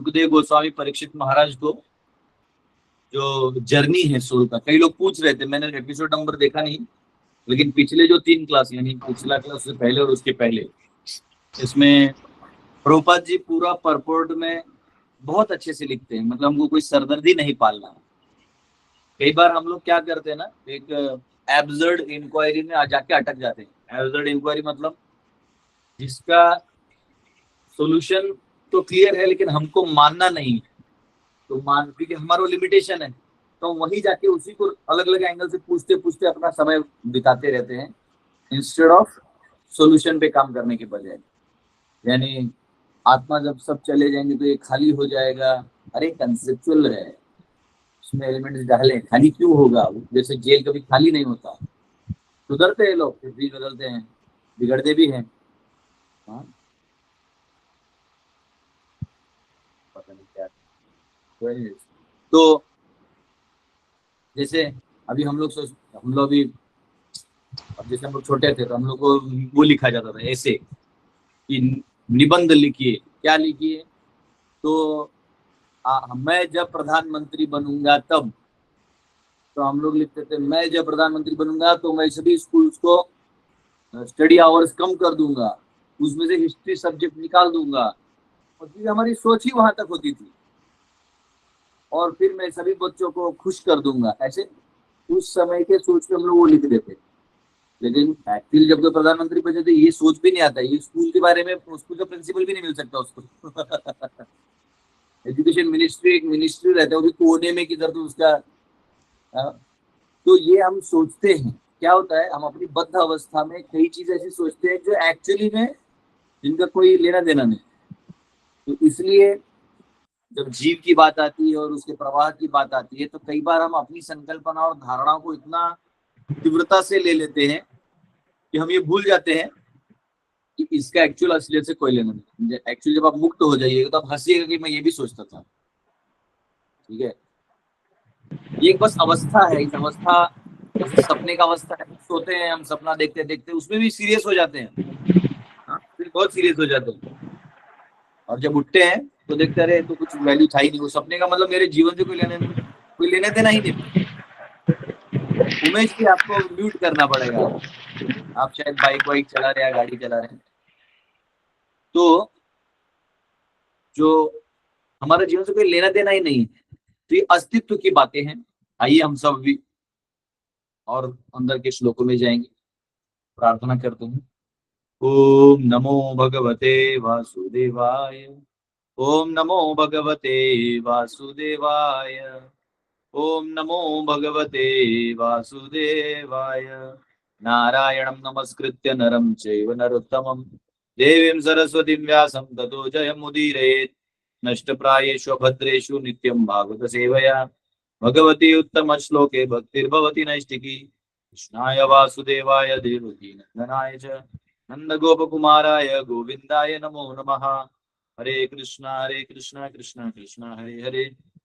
सुखदेव गोस्वामी परीक्षित महाराज को जो जर्नी है सोल का, कई लोग पूछ रहे थे, मैंने एपिसोड नंबर देखा नहीं, लेकिन पिछले जो 3 क्लास, यानी पिछला क्लास से पहले और उसके पहले, इसमें प्रभुपाद जी पूरा परपोर्ट में बहुत अच्छे से लिखते हैं। मतलब हमको कोई सरदर्दी नहीं पालना। कई बार हम लोग क्या करते हैं ना, एक एब्सर्ड इंक्वायरी में आ जाके अटक जाते हैं। एब्सर्ड इंक्वायरी मतलब जिसका सॉल्यूशन तो क्लियर है लेकिन हमको मानना नहीं, तो क्योंकि हमारा लिमिटेशन है, तो वहीं जाके उसी को अलग अलग एंगल से पूछते पूछते अपना समय बिताते रहते हैं, इंस्टेड ऑफ सॉल्यूशन पे काम करने के बजाय। यानी आत्मा जब सब चले जाएंगे तो ये खाली हो जाएगा। अरे कंसेप्चुअल है, उसमें एलिमेंट्स डाले, खाली क्यों होगा? जैसे जेल कभी खाली नहीं होता। सुधरते हैं लोग, फिर भी बदलते हैं, बिगड़ते भी हैं। हाँ, पता नहीं क्या। तो जैसे अभी हम लोग अभी, अब जैसे हम लोग छोटे थे तो हम लोग को वो लिखा जाता था ऐसे कि निबंध लिखिए, क्या लिखिए, तो मैं जब प्रधानमंत्री बनूंगा तब, तो हम लोग लिखते थे मैं जब प्रधानमंत्री बनूंगा तो मैं सभी स्कूल्स को स्टडी आवर्स कम कर दूंगा, उसमें से हिस्ट्री सब्जेक्ट निकाल दूंगा, और फिर हमारी सोच ही वहां तक होती थी, और फिर मैं सभी बच्चों को खुश कर दूंगा। ऐसे उस समय के सोच पे हम लोग वो लिख देते। लेकिन एक्चुअली जब तो प्रधानमंत्री बने थे, ये सोच भी नहीं आता, ये स्कूल के बारे में स्कूल का प्रिंसिपल भी नहीं मिल सकता उसको। एजुकेशन मिनिस्ट्री एक मिनिस्ट्री रहता है, वो भी कोने में किधर, तो उसका तो ये हम सोचते हैं। क्या होता है, हम अपनी बद्ध अवस्था में कई चीज ऐसी सोचते हैं जो एक्चुअली में जिनका कोई लेना देना नहीं। तो इसलिए जब जीव की बात आती है और उसके प्रवाह की बात आती है, तो कई बार हम अपनी संकल्पना और धारणाओं को इतना तीव्रता से ले लेते हैं कि हम ये भूल जाते हैं कि इसका एक्चुअल असलियत से कोई लेना नहीं। एक्चुअली जब आप मुक्त हो जाइएगा तो आप हंसिएगा कि मैं ये भी सोचता था। ठीक है, ये एक बस अवस्था है। इस अवस्था, जैसे सपने का अवस्था है, सोते हैं हम, सपना देखते देखते उसमें भी सीरियस हो जाते हैं। हाँ, फिर बहुत सीरियस हो जाते हैं, और जब उठते हैं तो देखते रहे तो कुछ वैल्यू था ही नहीं। वो सपने का मतलब मेरे जीवन से कोई लेने देना ही नहीं। उमेश जी, आपको म्यूट करना पड़ेगा, आप शायद बाइक वाइक चला रहे हैं, गाड़ी चला रहे हैं। तो जो हमारे जीवन से कोई लेना देना ही नहीं, तो ये अस्तित्व की बातें हैं। आइए हम सब भी और अंदर के श्लोकों में जाएंगे। प्रार्थना करते हैं। ओम नमो भगवते वासुदेवाय। ओम नमो भगवते वासुदेवाय। ओम नमो भगवते वासुदेवाय। नारायणं नमस्कृत्य नरं चैव नरोत्तमं देवीं सरस्वतीं व्यासं ततो जयमुदीरयेत्। नष्टप्रायेषु भद्रेषु नित्यं भागवत सेवया भगवती उत्तम श्लोके भक्तिर्भवति नैष्टिकी। कृष्णाय वासुदेवाय देवकीनन्दनाय च नन्दगोपकुमाराय गोविन्दाय नमो नमः। हरे कृष्णा कृष्णा कृष्णा हरे हरे,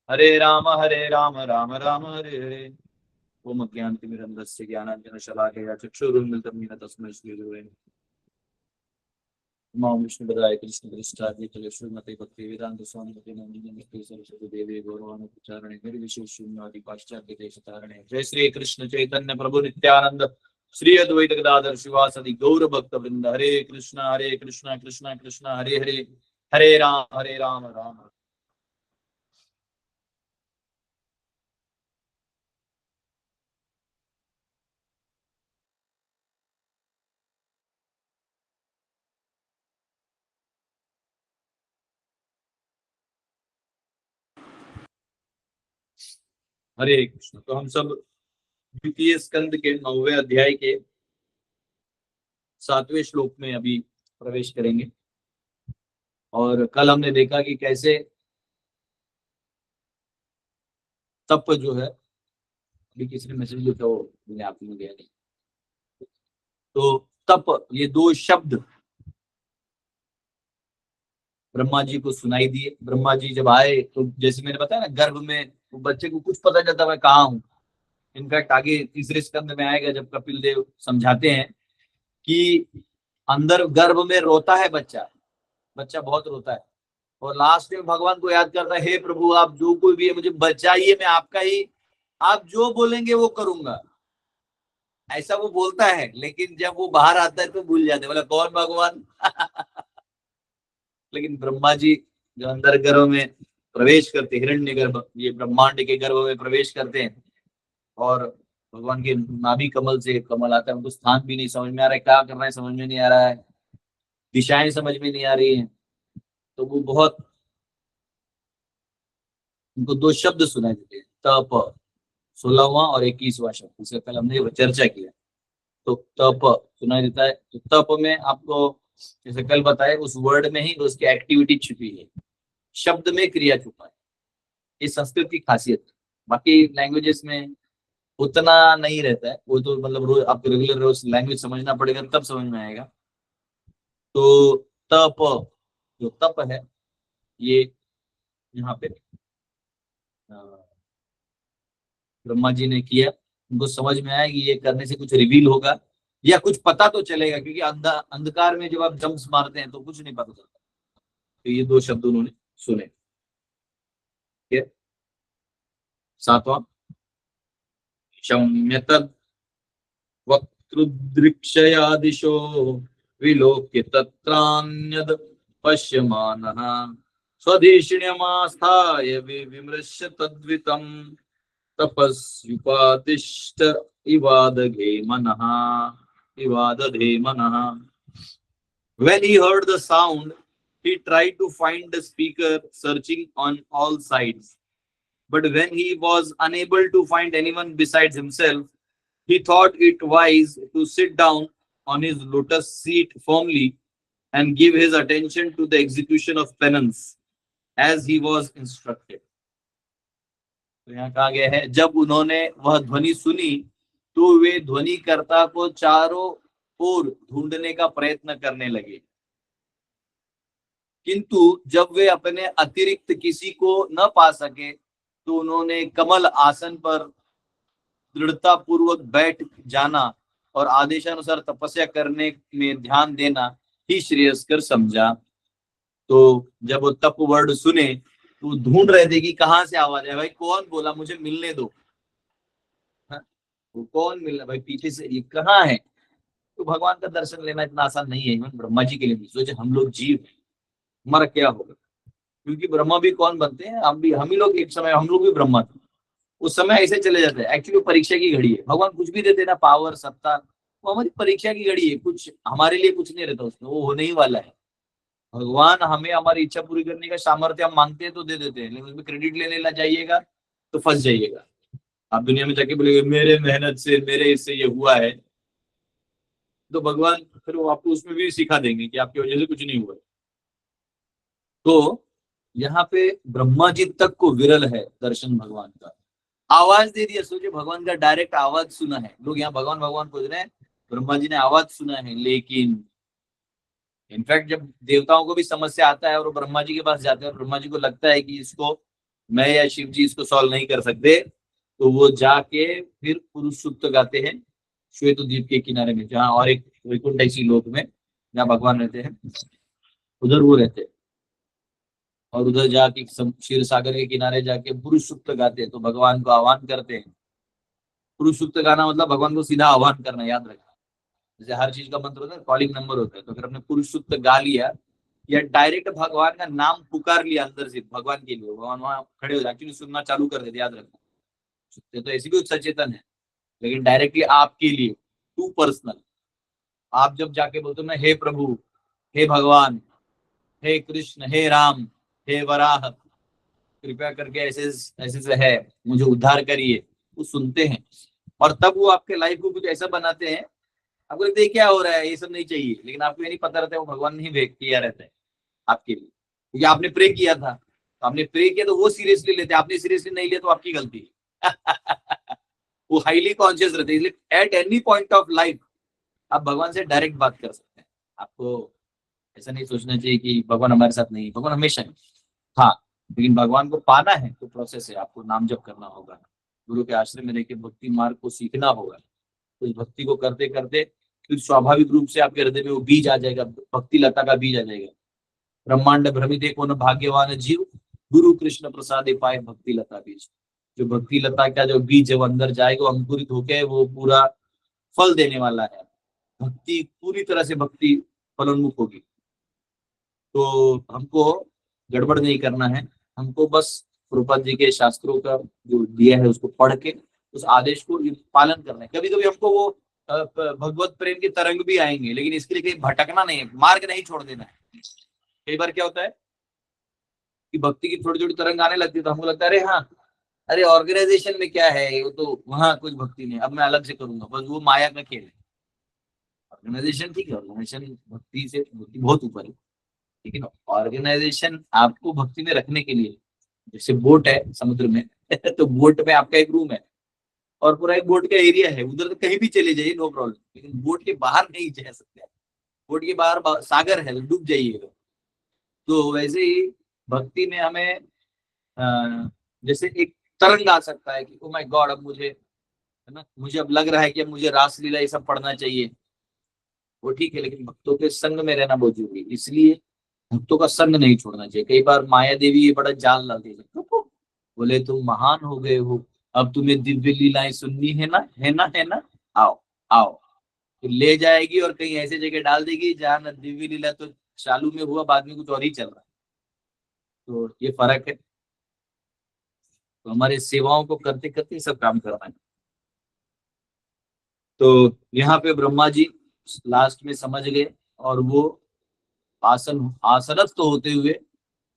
हरे राम राम राम हरे हरे। ओम अज्ञानतिमिरन्धस्य ज्ञानाञ्जनशलाकया चक्षुरुन्मिलितं येन तस्मै श्रीगुरवे नमः। विष्णुपदाय कृष्णपृष्ठाय श्रीमते भक्तिवेदान्त स्वामिनिधि नन्दिनी सरस्वती देवी गौरवानुप्रचारणे निर्विशेष शून्यवादी पाश्चात्य देशतारणे। जय श्री कृष्ण चैतन्य प्रभु नित्यानंद श्री अद्वैत गदाधर शिवासदि गौर भक्त वृंद। हरे कृष्णा कृष्णा कृष्णा हरे हरे, हरे राम राम। हरे कृष्ण। तो हम सब द्वितीय स्कंद के 9वें अध्याय के 7वें श्लोक में अभी प्रवेश करेंगे। और कल हमने देखा कि कैसे तप जो है, अभी किसी ने मैसेज लिखा हो, मैंने आप में गया नहीं। तो तप, ये 2 शब्द ब्रह्मा जी को सुनाई दिए। ब्रह्मा जी जब आए तो जैसे मैंने बताया ना, गर्भ में बच्चे को कुछ पता चलता मैं कहाँ हूँ। इनफैक्ट आगे तीसरे स्कंद में आएगा जब कपिल देव समझाते हैं कि अंदर गर्भ में रोता है बच्चा, बच्चा बहुत रोता है। और लास्ट में भगवान को याद करता है, हे प्रभु आप जो कोई भी है मुझे बचाइए, मैं आपका ही, आप जो बोलेंगे वो करूंगा, ऐसा वो बोलता है। लेकिन जब वो बाहर आता है तो भूल जाते हैं, बोला कौन भगवान। लेकिन ब्रह्मा जी जो अंदर गर्भ में प्रवेश करते, हिरण्य गर्भ, ये ब्रह्मांड के गर्भ में प्रवेश करते हैं, और भगवान के नाभि कमल से कमल आता है, उनको स्थान भी नहीं समझ में आ रहा है, क्या कर रहे हैं समझ में नहीं आ रहा है, दिशाएं समझ में नहीं आ रही हैं। तो वो बहुत, उनको दो शब्द सुनाई देते हैं, तप, 16वां और 21वां शब्द, इससे पहले हमने ये चर्चा किया। तो तप सुनाई देता है, तो तप में आपको जैसे कल बताए उस वर्ड में ही उसकी एक्टिविटी छुपी है, शब्द में क्रिया छुपा है, ये संस्कृत की खासियत है। बाकी लैंग्वेजेस में उतना नहीं रहता है, वो तो मतलब रोज आपको रेगुलर रोज लैंग्वेज समझना पड़ेगा तब समझ में आएगा। तो तप, जो तप है ये यहाँ पे अ, ब्रह्मा जी ने किया, उनको समझ में आया कि ये करने से कुछ रिवील होगा या कुछ पता तो चलेगा, क्योंकि अंधकार में जब आप जंप्स मारते हैं तो कुछ नहीं पता चलता। तो ये दो शब्द उन्होंने सुने। ठीक है, सातवां, शम्यत वक्तृदृक्षया दिशो विलोक्य तत्रान्यद पश्यमानः स्वधिष्ण्यमास्थाय विमृश्य तद्वितं तपस्युपादिष्ट इवादघे मनः, इवादधे मनः। When he heard the sound, he tried to find the speaker, searching on all sides. But when he was unable to find anyone besides himself, he thought it wise to sit down on his lotus seat firmly and give his attention to the execution of penance as he was instructed. तो यहाँ कहा गया है, जब उन्होंने वह ध्वनि सुनी तो वे ध्वनि कर्ता को चारों ओर ढूंढने का प्रयत्न करने लगे, किंतु जब वे अपने अतिरिक्त किसी को न पा सके तो उन्होंने कमल आसन पर दृढ़ता पूर्वक बैठ जाना और आदेशानुसार तपस्या करने में ध्यान देना ही श्रेयस्कर समझा। तो जब वो तप वर्ड सुने तो ढूंढ रहे थे कि कहाँ से आवाज है, भाई कौन बोला, मुझे मिलने दो, हाँ? वो कौन मिल रहा भाई पीछे से, ये कहाँ है। तो भगवान का दर्शन लेना इतना आसान नहीं है, इवन ब्रह्मा जी के लिए भी। सोचे हम लोग जीव हैं, हमारा क्या होगा, क्योंकि ब्रह्मा भी कौन बनते हैं, हम ही लोग एक समय हम लोग भी ब्रह्मा थे, उस समय ऐसे चले जाते हैं। एक्चुअली परीक्षा की घड़ी है, भगवान कुछ भी देते ना, पावर सत्ता, वो हमारी परीक्षा की घड़ी है, कुछ हमारे लिए कुछ नहीं रहता उसमें, वो होने ही वाला है। भगवान हमें हमारी इच्छा पूरी करने का सामर्थ्य हम मांगते हैं तो दे देते हैं, लेकिन उसमें क्रेडिट लेने ला जाइएगा तो फंस जाइएगा। आप दुनिया में जाके बोलेंगे मेरे मेहनत से, मेरे इससे ये हुआ है, तो भगवान फिर वो आपको उसमें भी सिखा देंगे कि आपकी वजह से कुछ नहीं हुआ। तो यहाँ पे ब्रह्मा जी तक को विरल है दर्शन भगवान का, आवाज दे दिया। सोचिए भगवान का डायरेक्ट आवाज सुना है, लोग यहाँ भगवान भगवान पूछ रहे हैं, ब्रह्मा जी ने आवाज सुना है। लेकिन इनफैक्ट जब देवताओं को भी समस्या आता है और वो ब्रह्मा जी के पास जाते हैं और ब्रह्मा जी को लगता है कि इसको मैं या शिव जी इसको सॉल्व नहीं कर सकते, तो वो जाके फिर पुरुष सूक्त गाते हैं श्वेत द्वीप के किनारे में, जहाँ और एक वैकुंठ ऐसी लोक में जहाँ भगवान रहते हैं, उधर वो रहते हैं। और उधर जाके क्षीर सागर के किनारे जाके पुरुष सूक्त गाते हैं, तो भगवान को आह्वान करते हैं। पुरुष सूक्त गाना मतलब भगवान को सीधा आह्वान करना, याद रखना। जैसे हर चीज का मंत्र होता है, कॉलिंग नंबर होता है, तो फिर हमने पुरुष सूक्त गा लिया या डायरेक्ट भगवान का नाम पुकार लिया अंदर से भगवान के लिए, भगवान वहां खड़े हो जाए, सुनना चालू कर देते, याद रखना। सुनते तो ऐसे भी सचेतन है, लेकिन डायरेक्टली आपके लिए टू पर्सनल, आप जब जाके बोलते हो ना, हे प्रभु, हे भगवान, हे कृष्ण, हे राम, हे वराह, कृपया करके ऐसे ऐसे से है, मुझे उद्धार करिए, वो सुनते हैं। और तब वो आपके लाइफ को कुछ ऐसा बनाते हैं, आपको लगता है क्या हो रहा है, ये सब नहीं चाहिए, लेकिन आपको ये नहीं पता रहता है वो भगवान ने ही वेट किया रहता है आपके लिए, क्योंकि आपने प्रे किया था, तो आपने प्रे किया तो वो सीरियसली लेते, आपने सीरियसली नहीं लिया तो आपकी गलती है। वो हाईली कॉन्शियस रहते हैं, इसलिए at any point of life आप भगवान से डायरेक्ट बात कर सकते हैं। आपको ऐसा नहीं सोचना चाहिए कि भगवान हमारे साथ नहीं, भगवान हमेशा है। हाँ, लेकिन भगवान को पाना है तो प्रोसेस है, आपको नाम जप करना होगा, गुरु के आश्रय में रहकर भक्ति मार्ग को सीखना होगा। तो इस भक्ति को करते करते फिर स्वाभाविक रूप से आपके हृदय में वो बीज आ जाएगा, भक्ति लता का बीज आ जाएगा। ब्रह्मांड भ्रमिते को न भाग्यवान जीव, गुरु कृष्ण प्रसादे पाए भक्ति लता बीज। जो भक्ति लता का जो बीज है वो अंदर जाएगा, अंकुरित होके वो पूरा फल देने वाला है। भक्ति पूरी तरह से भक्ति फलोन्मुख होगी। तो हमको गड़बड़ नहीं करना है, हमको बस प्रभुपाद जी के शास्त्रों का जो दिया है उसको पढ़ के उस आदेश को पालन करना है। कभी कभी हमको वो भगवत प्रेम की तरंग भी आएंगे, लेकिन इसके लिए कहीं भटकना नहीं है, मार्ग नहीं छोड़ देना है। कई बार क्या होता है कि भक्ति की थोड़ी थोड़ी तरंग आने लगती है तो हमको लगता है अरे हाँ, अरे ऑर्गेनाइजेशन में क्या है, वो तो वहां कुछ भक्ति नहीं, अब मैं अलग से करूंगा, बस वो माया का खेल है। ऑर्गेनाइजेशन ठीक है, ऑर्गेनाइजेशन भक्ति से भक्ति बहुत ऊपर है, लेकिन ऑर्गेनाइजेशन आपको भक्ति में रखने के लिए, जैसे बोट है समुद्र में तो बोट में आपका एक रूम है और पूरा एक बोट का एरिया है, उधर तो कहीं भी चले जाइए नो प्रॉब्लम, लेकिन बोट के बाहर नहीं जा सकते। बोट के बाहर सागर है, डूब जाइएगा। तो वैसे ही भक्ति में हमें जैसे एक तरंग आ सकता है कि ओ माय गॉड, अब मुझे है ना, मुझे अब लग रहा है कि अब मुझे रासलीला ये सब पढ़ना चाहिए। वो ठीक है, लेकिन भक्तों के संग में रहना बहुत जरूरी है, इसलिए भक्तों का संग नहीं छोड़ना चाहिए। कई बार माया देवी ये बड़ा जाल डालती है, बोले तुम महान हो गए हो, अब तुम्हें दिव्य लीलाएं सुननी है ना, है ना, है ना, आओ आओ, तो ले जाएगी और कहीं ऐसे जगह डाल देगी जहां न दिव्य लीला तो चालू में हुआ, बाद में कुछ और ही चल रहा है। तो ये फर्क है। तो हमारे सेवाओं को करते करते सब काम करना है। तो यहाँ पे ब्रह्मा जी लास्ट में समझ गए और वो आसनस्थ होते हुए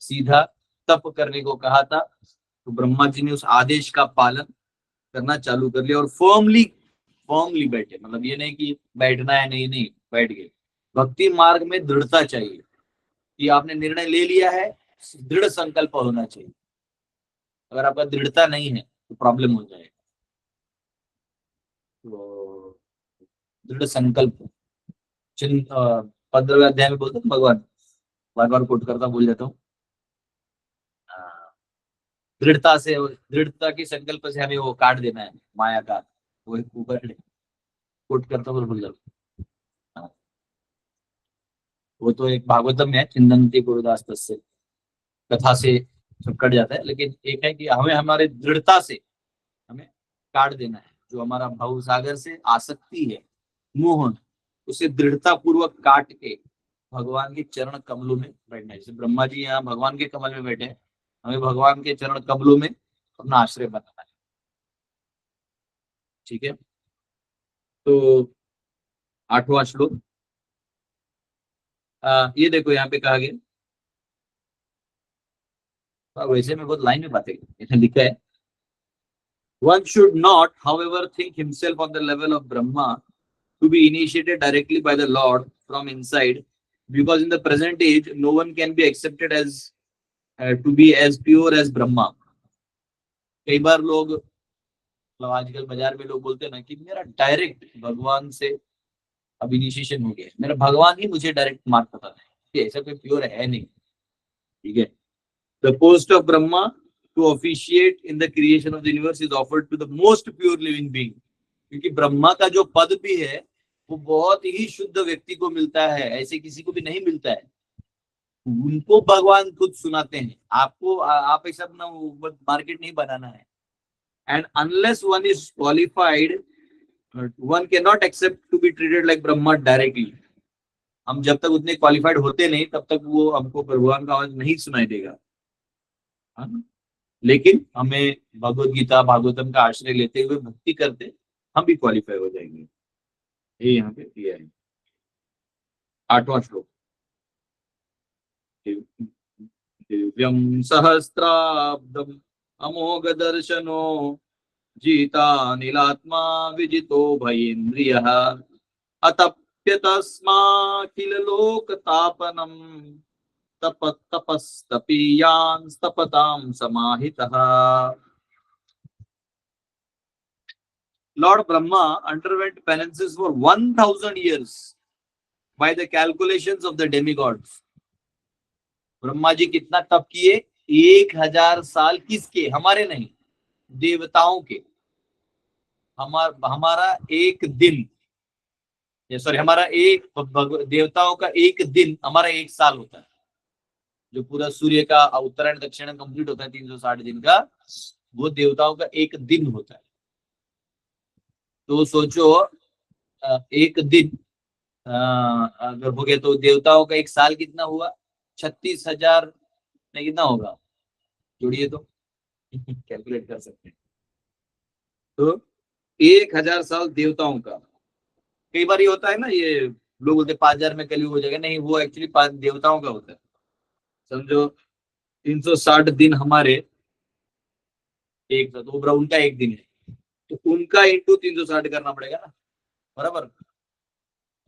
सीधा तप करने को कहा था। तो ब्रह्मा जी ने उस आदेश का पालन करना चालू कर लिया और फर्मली फर्मली बैठे, मतलब ये नहीं कि बैठना है, नहीं नहीं, बैठ गए। भक्ति मार्ग में दृढ़ता चाहिए कि आपने निर्णय ले लिया है, दृढ़ संकल्प होना चाहिए। अगर आपका दृढ़ता नहीं है तो प्रॉब्लम हो जाएगा। तो दृढ़ संकल्प 15वें अध्याय में बोलते हैं भगवान, बार बार कोट करता भूल जाता हूँ। दृढ़ता से, दृढ़ता की संकल्प से हमें वो काट देना है माया का, वो ऊपर कोट करता हुआ भूल जाता हूँ। वो तो एक भागवतम में है, चिंदन्ति गुरुदास तस्य, कथा से सब कट जाता है, लेकिन एक है कि हमें हमारे दृढ़ता से हमें काट देना है। जो हमारा भव सागर से आसक्ति है, मोह, उसे दृढ़ता पूर्वक काट के भगवान के चरण कमलों में बैठना है। जैसे ब्रह्मा जी यहाँ भगवान के कमल में बैठे हैं, हमें भगवान के चरण कमलों में अपना आश्रय बनाना है। ठीक है, तो 8वां श्लोक, ये देखो यहाँ पे कहा गया, वैसे में बहुत लाइन में बातें लिखा है, one should not however think himself on the level of Brahma to be initiated directly by the Lord from inside, because in the present age no one can be accepted as to be as pure as Brahma. कई बार लोग, मतलब आजकल बाजार में लोग बोलते हैं ना कि मेरा डायरेक्ट भगवान से अब इनिशिएशन हो गया, मेरा भगवान ही मुझे डायरेक्ट मार्ग पता है, ऐसा कोई प्योर है नहीं। ठीक है, the post of Brahma to officiate in the creation of the universe is offered to the most pure living being, क्योंकि ब्रह्मा का जो पद भी है वो बहुत ही शुद्ध व्यक्ति को मिलता है, ऐसे किसी को भी नहीं मिलता है। उनको भगवान खुद सुनाते हैं, आपको आप ऐसा अपना मार्केट नहीं बनाना है। And unless one is qualified one can not accept to be treated like Brahma directly. हम जब तक उतने क्वालिफाइड होते नहीं तब तक वो हमको भगवान का आवाज नहीं सुनाई देगा। लेकिन हमें भगवत गीता भागवतम का आश्रय लेते हुए भक्ति करते हम भी क्वालिफाई हो जाएंगे। ये यहाँ पे दिया है 8वां श्लोक, दिव्यम सहस्त्राब्दम अमोघ दर्शनो जीता नीलात्मा विजितो भयेन्द्रियः अतप्य तस्माखिल लोक तापनम तपस्तपीयान् तपतां समाहितः। Lord Brahma underwent penances for 1000 years by the calculations of the demigods. Brahma ji कितना तप किए? 1000 साल। किसके? हमारे नहीं, देवताओं के। हमारा एक दिन, सॉरी, हमारा एक देवताओं का एक दिन हमारा एक साल होता है। जो पूरा सूर्य का उत्तरायण दक्षिणायन कंप्लीट होता है 360 दिन का, वो देवताओं का एक दिन होता है। तो सोचो एक दिन अगर हो गया तो देवताओं का एक साल कितना हुआ? 36,000 नहीं, कितना होगा? जोड़िए तो कैलकुलेट कर सकते हैं। तो 1,000 साल देवताओं का। कई बार ये होता है ना, ये लोग बोलते 5,000 में कलयुग हो जाएगा, नहीं वो एक्चुअली 5 देवताओं का होता है। समझो 360 दिन हमारे एक, तो उनका एक दिन है, तो उनका इंटू 360 करना पड़ेगा ना, बराबर।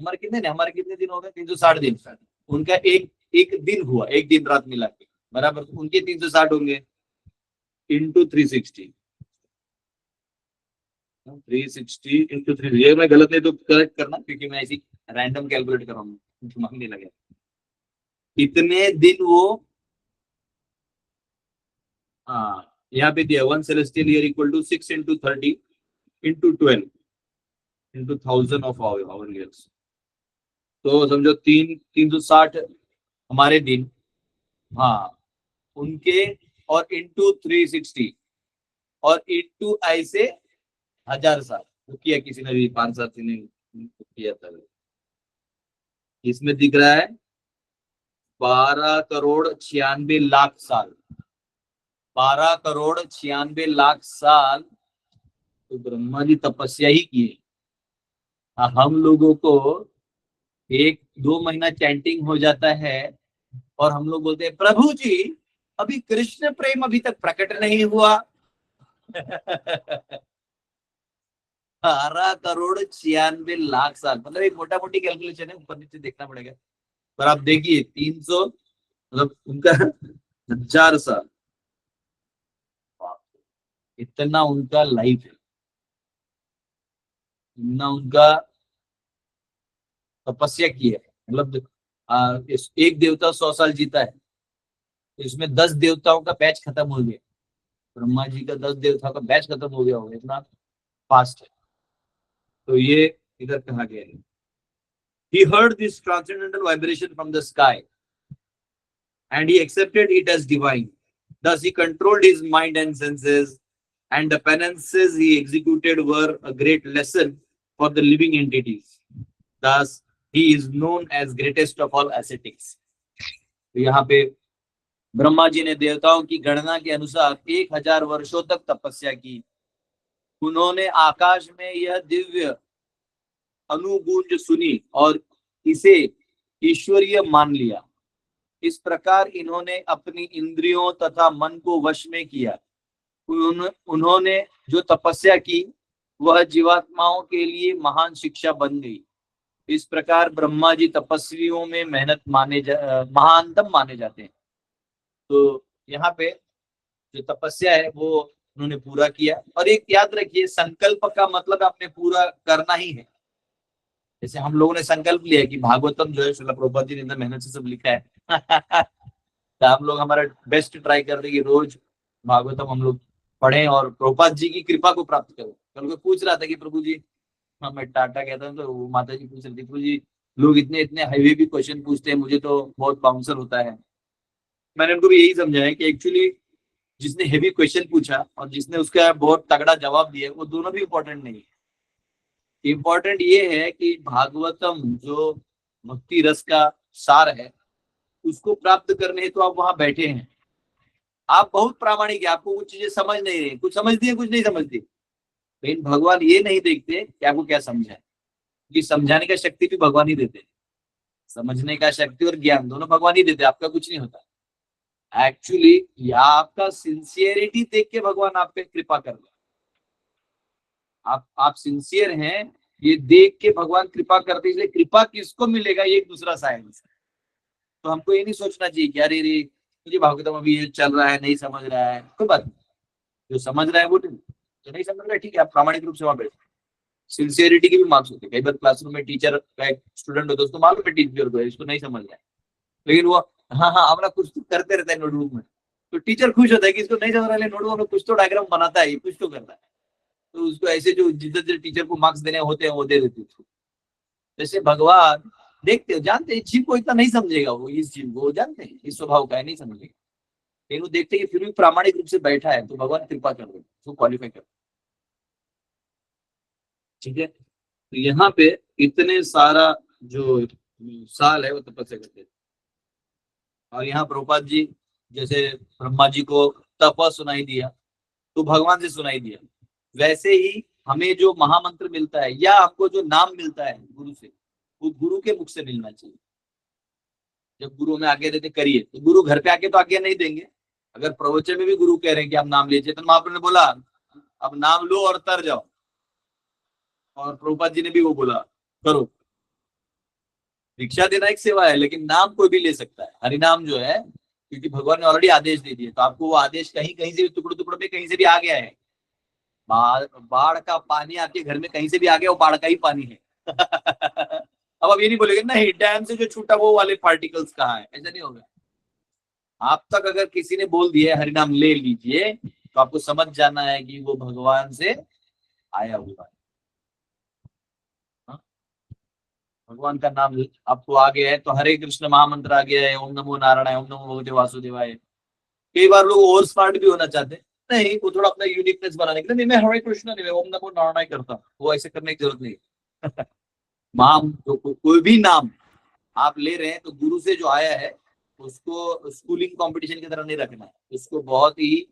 हमारे कितने दिन, हमारे कितने दिन हो गए? 360 दिन। उनका एक एक दिन हुआ, एक दिन रात मिला के, बराबर। तो उनके 360 होंगे इंटू 360। 360 इंटू 3, ये मैं गलत नहीं तो करेक्ट करना, क्योंकि मैं ऐसी रैंडम कैलकुलेट कर रहा हूँ, दिमाग नहीं लगे। इतने दिन वो, हाँ यहाँ पे दिया 1 celestial year equal to 6 into 30 into 12 into 1000 of our years. तो समझो 360 हमारे दिन, हाँ उनके, और इंटू 360 और इंटू ऐसे 1,000 साल वो किया किसी ने भी, 5 साल ने किया था। इसमें दिख रहा है 12,96,00,000 साल। 12,96,00,000 साल तो ब्रह्मा जी तपस्या ही किए। हम लोगों को 1-2 महीना चैंटिंग हो जाता है और हम लोग बोलते हैं प्रभु जी अभी कृष्ण प्रेम अभी तक प्रकट नहीं हुआ। 12,96,00,000 साल, मतलब एक मोटा मोटी कैलकुलेशन है, ऊपर नीचे देखना पड़ेगा। पर आप देखिए 300, मतलब उनका 1,000 साल, इतना उनका लाइफ है, इतना उनका तपस्या की है। मतलब एक देवता 100 साल जीता है, तो इसमें 10 देवताओं का बैच खत्म हो गया। ब्रह्मा जी का 10 देवताओं का बैच खत्म हो गया होगा, इतना फास्ट है। तो ये इधर कहा गया है, he heard this transcendental vibration from the sky and he accepted it as divine. Thus he controlled his mind and senses, and the penances he executed were a great lesson for the living entities. Thus he is known as greatest of all ascetics. तो यहाँ पे ब्रह्मा जी ने देवताओं की गणना के अनुसार 1,000 वर्षों तक तपस्या की। उन्होंने आकाश में यह दिव्य अनुगूंज सुनी और इसे ईश्वरीय मान लिया। इस प्रकार इन्होंने अपनी इंद्रियों तथा मन को वश में किया। उन्होंने जो तपस्या की वह जीवात्माओं के लिए महान शिक्षा बन गई। इस प्रकार ब्रह्मा जी तपस्वियों में महानतम माने जाते हैं। तो यहाँ पे जो तपस्या है वो उन्होंने पूरा किया। और एक याद रखिए, संकल्प का मतलब आपने पूरा करना ही है। जैसे हम लोगों ने संकल्प लिया कि भागवतम जो है श्रील प्रभुपाद जी ने इतना मेहनत से सब लिखा है तो हम लोग हमारा बेस्ट ट्राई कर रहे हैं कि रोज भागवतम हम लोग पढ़ें और प्रभुपाद जी की कृपा को प्राप्त करें। कल को पूछ रहा था कि प्रभु जी, हाँ मैं टाटा कहता हूँ, तो माता जी पूछ रही थी, प्रभु जी लोग इतने इतने हाईवे भी क्वेश्चन पूछते हैं, मुझे तो बहुत बाउंसर होता है। मैंने उनको भी यही समझाया कि एक्चुअली जिसने हेवी क्वेश्चन पूछा और जिसने उसका बहुत तगड़ा जवाब दिया, वो दोनों भी इंपॉर्टेंट नहीं है। इंपॉर्टेंट ये है कि भागवतम जो भक्ति रस का सार है उसको प्राप्त करने हेतु तो आप वहां बैठे हैं। आप बहुत प्रामाणिक है, आपको कुछ चीजें समझ नहीं रही, कुछ समझती है कुछ नहीं समझती, लेकिन भगवान ये नहीं देखते कि आपको क्या समझा है, क्योंकि समझाने का शक्ति भी भगवान ही देते हैं। समझने का शक्ति और ज्ञान दोनों भगवान ही देते हैं, आपका कुछ नहीं होता। एक्चुअली आपका सिंसियरिटी देख के भगवान आप पे कृपा कर रहे। आप सिंसियर हैं ये देख के भगवान कृपा करते, इसलिए कृपा किसको मिलेगा ये एक दूसरा साइंस है। तो हमको ये नहीं सोचना चाहिए कि अरे रे मुझे भागवतम अभी ये चल रहा है नहीं समझ रहा है, कोई बात नहीं। जो समझ रहा है वो, जो नहीं समझ रहा है ठीक है, आप प्रामाणिक रूप से वहां बैठे। सिंसियरिटी के भी मार्क्स होते हैं। कई बार क्लासरूम में टीचर का एक स्टूडेंट होता है, उसको मालूम है टीचर को इसको नहीं समझ रहा है, लेकिन वो हाँ हाँ अपना कुछ तो करते रहता है नोटबुक में। तो टीचर खुश होता है कि इसको नहीं समझ रहा है, नोटबुक में कुछ तो डायग्राम बनाता है, कुछ तो करता है। तो उसको ऐसे जो जिधर टीचर को मार्क्स देने होते हैं वो दे देते हैं। जैसे भगवान देखते हो, जानते हैं जीव को इतना नहीं समझेगा, वो इस जीव को जानते हैं इस स्वभाव का है, नहीं समझेगा, लेकिन वो देखते हैं कि फिर भी प्रामाणिक रूप से बैठा है तो भगवान कृपा कर रहे हैं, उसको क्वालिफाई कर। ठीक है, तो यहाँ पे इतने सारा जो साल है वो तपस्या करते थे। और यहाँ प्रभुपाद जी जैसे ब्रह्मा जी को तप सुनाई दिया तो भगवान से सुनाई दिया, वैसे ही हमें जो महामंत्र मिलता है या हमको जो नाम मिलता है गुरु से, वो गुरु के मुख से मिलना चाहिए। जब गुरु हमें आज्ञा देते करिए, तो गुरु घर पे आके तो आज्ञा नहीं देंगे। अगर प्रवचन में भी गुरु कह रहे हैं कि आप नाम लीजिए, तो महाप्रभु ने बोला अब नाम लो और तर जाओ, और प्रभुपाद जी ने भी वो बोला करो। दीक्षा देना एक सेवा है, लेकिन नाम कोई भी ले सकता है, हरि नाम जो है, क्योंकि भगवान ने ऑलरेडी आदेश दे दिए, तो आपको वो आदेश कहीं कहीं से भी टुकड़े टुकड़े में कहीं से भी आ गया है। बाढ़ का पानी आपके घर में कहीं से भी आ गया, वो बाढ़ का ही पानी है। अब आप ये नहीं बोलेंगे नहीं डैम से जो छूटा वो वाले पार्टिकल्स कहाँ है, ऐसा नहीं होगा। आप तक अगर किसी ने बोल दिया हरिनाम ले लीजिए, तो आपको समझ जाना है कि वो भगवान से आया हुआ है। हाँ? भगवान का नाम आपको आ गया है तो हरे कृष्ण महामंत्र आ गया है, ओम नमो नारायण, ओम नमो भगवते वासुदेवाय। कई बार लोग ओवर स्मार्ट भी होना चाहते हैं, नहीं वो थोड़ा अपना यूनिकनेस बनाने के लिए, नहीं मैं हरे कृष्ण नहीं, मैं ओम नमो नारायण करता हूँ, वो ऐसे करने की जरूरत नहीं। नाम जो कोई भी नाम आप ले रहे हैं तो गुरु से जो आया है उसको स्कूलिंग कंपटीशन की तरह नहीं रखना है, उसको बहुत ही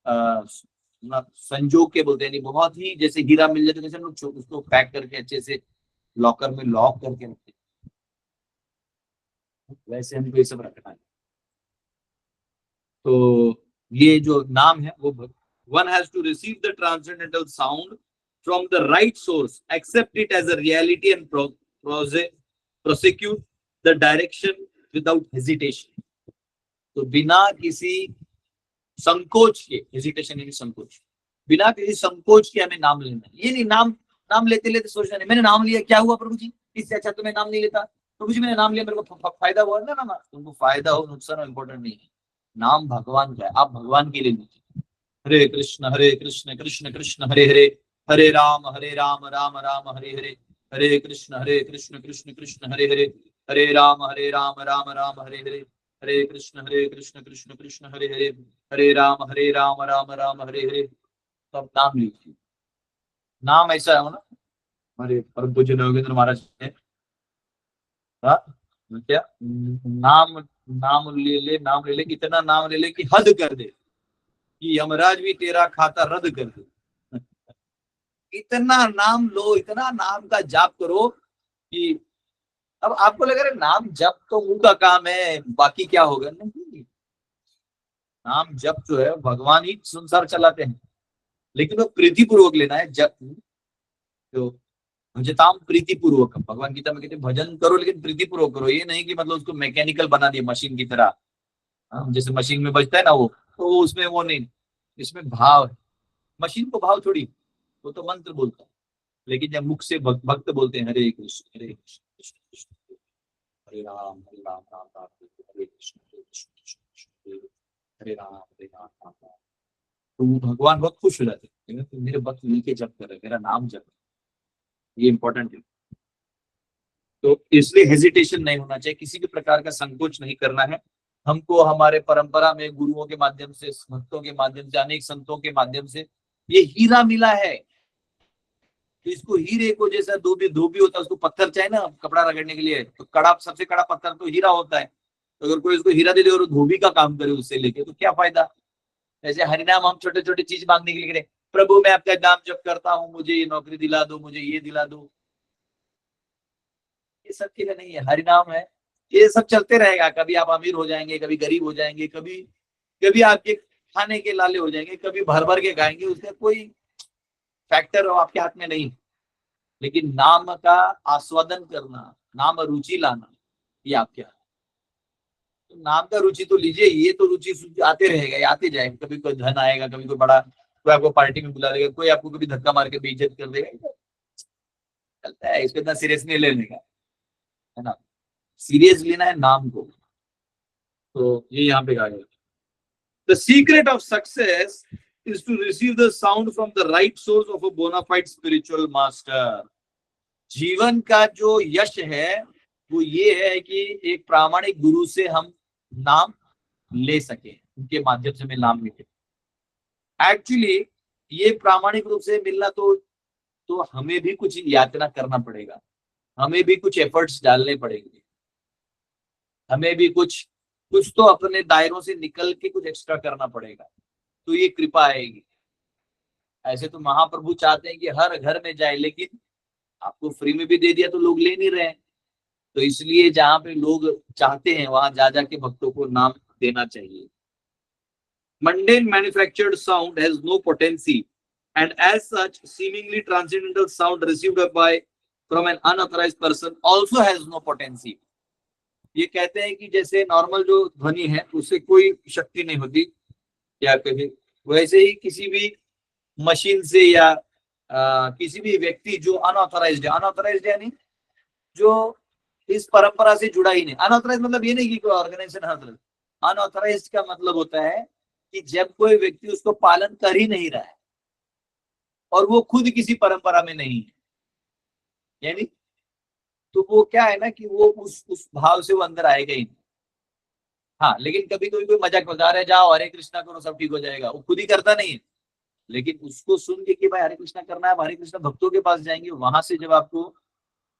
संजोग के बोलते हैं, बहुत ही जैसे हीरा मिल जाए तो जैसे हम लोग उसको पैक करके अच्छे से लॉकर में लॉक करके रखते हैं, वैसे हमको ये सब रखना है। तो ये जो नाम है वो one has to receive the transcendental sound from the right source, accept it as a reality and prosecute the direction without hesitation. तो बिना किसी संकोच के, हेजिटेशन यानी संकोच, बिना किसी संकोच के हमें नाम लेना है। ये नहीं नाम नाम लेते लेते सोचना नहीं मैंने नाम लिया क्या हुआ प्रभु जी, इससे अच्छा तो मैं नाम नहीं लेता, प्रभु जी मैंने नाम लिया मेरे को फायदा हुआ ना, ना तुमको फायदा हो नुकसान हो इम्पोर्टेंट नहीं है, नाम भगवान का है, आप भगवान के लिए लीजिए। हरे कृष्ण कृष्ण कृष्ण हरे हरे, हरे राम राम राम हरे हरे, हरे कृष्ण कृष्ण कृष्ण हरे हरे, हरे राम राम हरे हरे, हरे कृष्ण कृष्ण कृष्ण हरे हरे, हरे राम राम हरे हरे। तो आप नाम लीजिए। नाम ऐसा है ना, हमारे परम पूज्य योगेंद्र महाराज ने हाँ, क्या नाम नाम ले ले इतना नाम ले ले कि हद कर दे, कि यमराज भी तेरा खाता रद्द कर दे। इतना नाम लो, इतना नाम का जाप करो कि अब आपको लग रहा है नाम जप तो मुंह का काम है, बाकी क्या होगा, नहीं। नाम जप जो है भगवान ही संसार चलाते हैं, लेकिन वो प्रीति पूर्वक लेना है जप। तो भजताम प्रीति पूर्वक, भगवान गीता में कहते भजन करो लेकिन प्रीति पूर्वक करो, ये नहीं कि मतलब उसको मैकेनिकल बना दिया मशीन की तरह। जैसे मशीन में बजता है ना वो, तो वो उसमें वो नहीं, इसमें भाव है। मशीन को भाव थोड़ी, वो तो मंत्र बोलता है, लेकिन जब मुख से भक्त बोलते हैं हरे कृष्ण कृष्ण कृष्ण हरे राम राम राम हरे कृष्ण कृष्ण हरे राम राम राम, तो वो भगवान बहुत खुश हो जाते हैं, तो मेरे भक्त मिलके जप कर रहे, मेरा नाम जप, ये इंपॉर्टेंट है। तो इसलिए हेजिटेशन नहीं होना चाहिए, किसी भी प्रकार का संकोच नहीं करना है हमको। हमारे परंपरा में गुरुओं के माध्यम से, भक्तों के माध्यम से, अनेक संतों के माध्यम से ये हीरा मिला है। तो इसको हीरे को, जैसा धोबी होता है उसको पत्थर चाहिए ना कपड़ा रगड़ने के लिए, तो कड़ा सबसे कड़ा पत्थर तो हीरा होता है। तो अगर कोई उसको हीरा दे दे और धोबी का काम करे उससे लेके, तो क्या फायदा। ऐसे हरिनाम हम छोटे छोटे चीज मांगने के लिए करें, प्रभु मैं आपका नाम जप करता हूँ, मुझे ये नौकरी दिला दो, मुझे ये दिला दो, ये सब के लिए नहीं है। हरिनाम है, ये सब चलते रहेगा, कभी आप अमीर हो जाएंगे, कभी गरीब हो जाएंगे, कभी कभी आपके खाने के लाले हो जाएंगे, कभी भर भर के खाएंगे, उसका कोई फैक्टर आपके हाथ में नहीं। लेकिन नाम का आस्वादन करना, नाम रुचि लाना, ये आपके हाथ। तो नाम का रुचि तो लीजिए, ये तो रुचि आते रहेगा, ये आते जाएगा, कभी कोई धन आएगा, कभी कोई बड़ा, कोई आपको पार्टी में बुला देगा, कोई आपको कभी धक्का मार के बेइज्जत कर देगा, चलता है, इसको इतना सीरियस नहीं लेने का, है ना। सीरियस लेना है नाम को। तो ये यहाँ पे कहा गया, the secret of success is to receive the sound from the right source of a bonafide spiritual master. जीवन का जो यश है वो ये है कि एक प्रामाणिक गुरु से हम नाम ले सके, उनके माध्यम से हमें नाम मिले। एक्चुअली ये प्रामाणिक रूप से मिलना तो हमें भी कुछ यातना करना पड़ेगा, हमें भी कुछ एफर्ट्स डालने पड़ेंगे, हमें भी कुछ कुछ तो अपने दायरों से निकल के कुछ एक्स्ट्रा करना पड़ेगा, तो ये कृपा आएगी। ऐसे तो महाप्रभु चाहते हैं कि हर घर में जाए, लेकिन आपको फ्री में भी दे दिया तो लोग ले नहीं रहे हैं। तो इसलिए जहां पे लोग चाहते हैं वहां जा जाके भक्तों को नाम देना चाहिए। Mundane manufactured sound has no potency, and as such, seemingly transcendental sound received by from an unauthorized person also has no potency. ये कहते हैं कि जैसे नॉर्मल जो ध्वनि है उससे कोई शक्ति नहीं होती, या कभी वैसे ही किसी भी मशीन से या किसी भी व्यक्ति जो अनऑथराइज्ड यानी जो इस परंपरा से जुड़ा ही नहीं। अनऑथराइज मतलब ये नहीं कि कोई ऑर्गेनाइजेशन अनऑथराइज्ड का मतलब होता है कि जब कोई व्यक्ति उसको पालन कर ही नहीं रहा है और वो खुद किसी परंपरा में नहीं है, यानी तो वो क्या है ना कि वो उस भाव से वो अंदर आएगा ही नहीं। हाँ, लेकिन कभी कभी कोई मजाक बता रहे जाओ हरे कृष्णा करो सब ठीक हो जाएगा, वो खुद ही करता नहीं है, लेकिन उसको सुन के कि भाई हरे कृष्णा करना है, हरे कृष्णा भक्तों के पास जाएंगे, वहां से जब आपको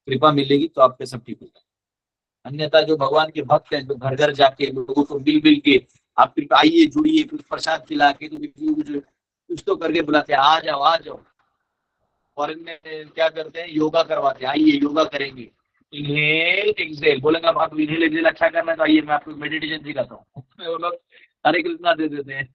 कृपा मिलेगी तो आपके सब ठीक हो जाएगा। अन्यथा जो भगवान के भक्त हैं जो घर घर जाके लोगों को बिल के आप कृपया आइए जुड़िए, कुछ प्रसाद खिला के कुछ तो करके बुलाते हैं, आ जाओ आ जाओ। फॉरेन में क्या करते हैं, योगा करवाते हैं, आइए योगा करेंगे, इनहेल एक्सहेल बोलेंगे, आप इनहेल एक्सहेल अच्छा करना है तो आइए मैं आपको मेडिटेशन सिखाता हूँ। वो लोग हरे कृष्णा दे देते हैं।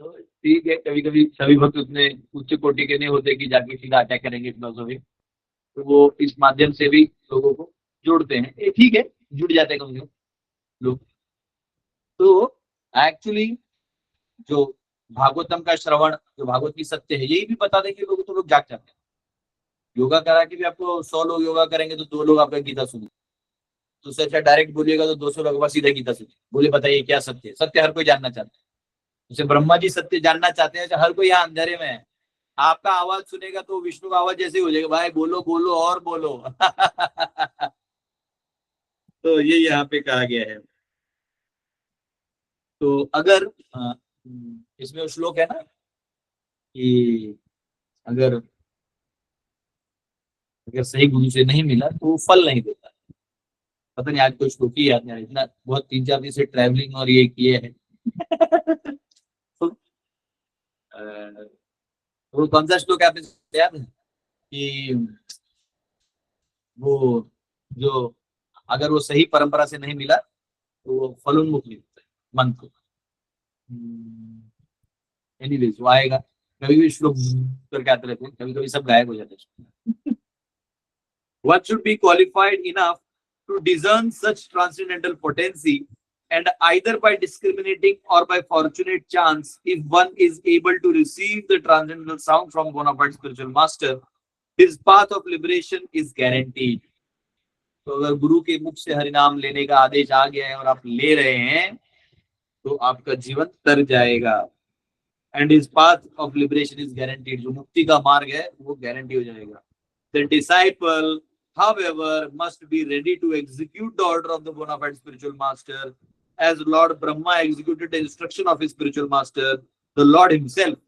तो ठीक है, कभी कभी सभी भक्त उतने उच्च कोटि के नहीं होते कि जाके सीधा अटैक करेंगे फिलोसफी, तो वो इस माध्यम से भी लोगों को जोड़ते हैं, ये ठीक है, जुड़ जाते हैं कम से कम लोग। तो एक्चुअली जो भागवतम का श्रवण, जो भागवत की सत्य है, यही भी बता दें कि लोग तो लोग जाग जाते हैं। योगा करा के भी आपको 100 लोग योगा करेंगे तो 2 लोग आपका गीता सुनेंगे, तो उससे अच्छा डायरेक्ट बोलिएगा तो 200 लोग सीधा गीता सुने, बोले बताइए क्या सत्य है। सत्य हर कोई जानना चाहता है, जैसे ब्रह्मा जी सत्य जानना चाहते हैं, हर कोई यहाँ अंधेरे में है, आपका आवाज सुनेगा तो विष्णु का आवाज जैसे ही हो जाएगा, भाई बोलो बोलो और बोलो। तो ये यहाँ पे कहा गया है। तो अगर इसमें श्लोक है ना कि अगर अगर सही गुरु से नहीं मिला तो वो फल नहीं देता। पता नहीं आज कोई श्लोक ही याद नहीं, इतना बहुत 3-4 दिन से ट्रैवलिंग और ये किए हैं। तो, वो कौन सा श्लोक है आपने याद है कि वो जो अगर वो सही परंपरा से नहीं मिला तो वो फलोन्मुख नहीं होता है मन को। एनीवेज वो आएगा, कभी भी श्लोक करके आते रहते हैं, कभी कभी सब गायब हो जाते हैं। One should be qualified enough to discern such transcendental potency, and either by discriminating or by fortunate chance, if one is able to receive the transcendental sound from bona fide spiritual master, his path of liberation is guaranteed. तो अगर गुरु के मुख से हरिनाम लेने का आदेश आ गया है और आप ले रहे हैं तो आपका जीवन तर जाएगा, and his path of liberation is guaranteed, जो मुक्ति का मार्ग है वो गारंटी हो जाएगा। The disciple however must be ready to execute the order of the bona fide spiritual master, as Lord Brahma executed the instruction of his spiritual master, the Lord himself.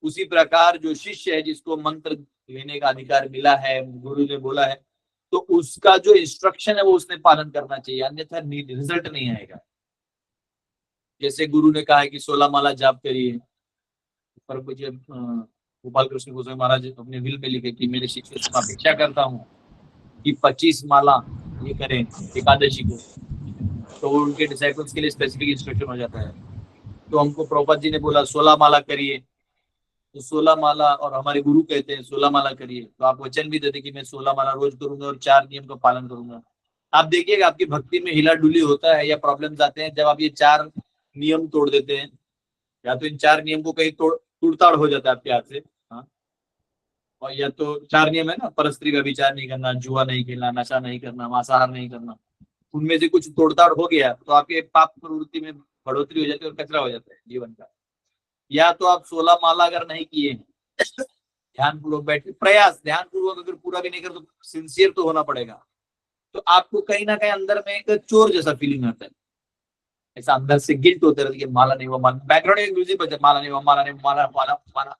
उसी प्रकार जो शिष्य है जिसको मंत्र लेने का अधिकार मिला है, गुरु ने बोला है, तो उसका जो इंस्ट्रक्शन है वो उसने पालन करना चाहिए, अन्यथा रिजल्ट नहीं आएगा। जैसे गुरु ने कहा है कि 16 माला जाप करिए, पर मुझे गोपाल कृष्ण गोस्वामी महाराज अपने विल में लिखे कि मेरे शिष्य से अपेक्षा करता हूँ कि 25 माला ये करें एकादशी को, तो उनके डिसाइपल्स के लिए स्पेसिफिक इंस्ट्रक्शन हो जाता है। तो हमको प्रभुपाद जी ने बोला 16 माला करिए, तो 16 माला, और हमारे गुरु कहते हैं 16 माला करिए, तो आप वचन भी देते कि मैं 16 माला रोज करूंगा और 4 नियम का पालन करूंगा। आप देखिएगा आपकी भक्ति में हिला डुली होता है या प्रॉब्लम्स आते हैं जब आप ये 4 नियम तोड़ देते हैं, या तो इन 4 नियम को कहीं तोड़ताड़ हो जाता है आपके हाथ से। हाँ, और या तो 4 नियम है ना, परस्त्री का विचार नहीं करना, जुआ नहीं खेलना, नशा नहीं करना, मांसाहार नहीं करना, उनमें से कुछ तोड़ताड़ हो गया तो आपके पाप प्रवृत्ति में बढ़ोतरी हो जाती है और कचरा हो जाता है जीवन का। या तो आप 16 माला अगर नहीं किए हैं ध्यान पूर्वक बैठ के प्रयास, ध्यान पूर्वक अगर पूरा भी नहीं कर तो सिंसियर तो होना पड़ेगा। तो आपको कहीं ना कहीं अंदर में एक चोर जैसा फीलिंग आता है, ऐसा अंदर से गिल्ट होता है कि माला नहीं हुआ, माला बैकग्राउंड में म्यूजिक बजा, माला नहीं हुआ, माला नहीं, माला माला माला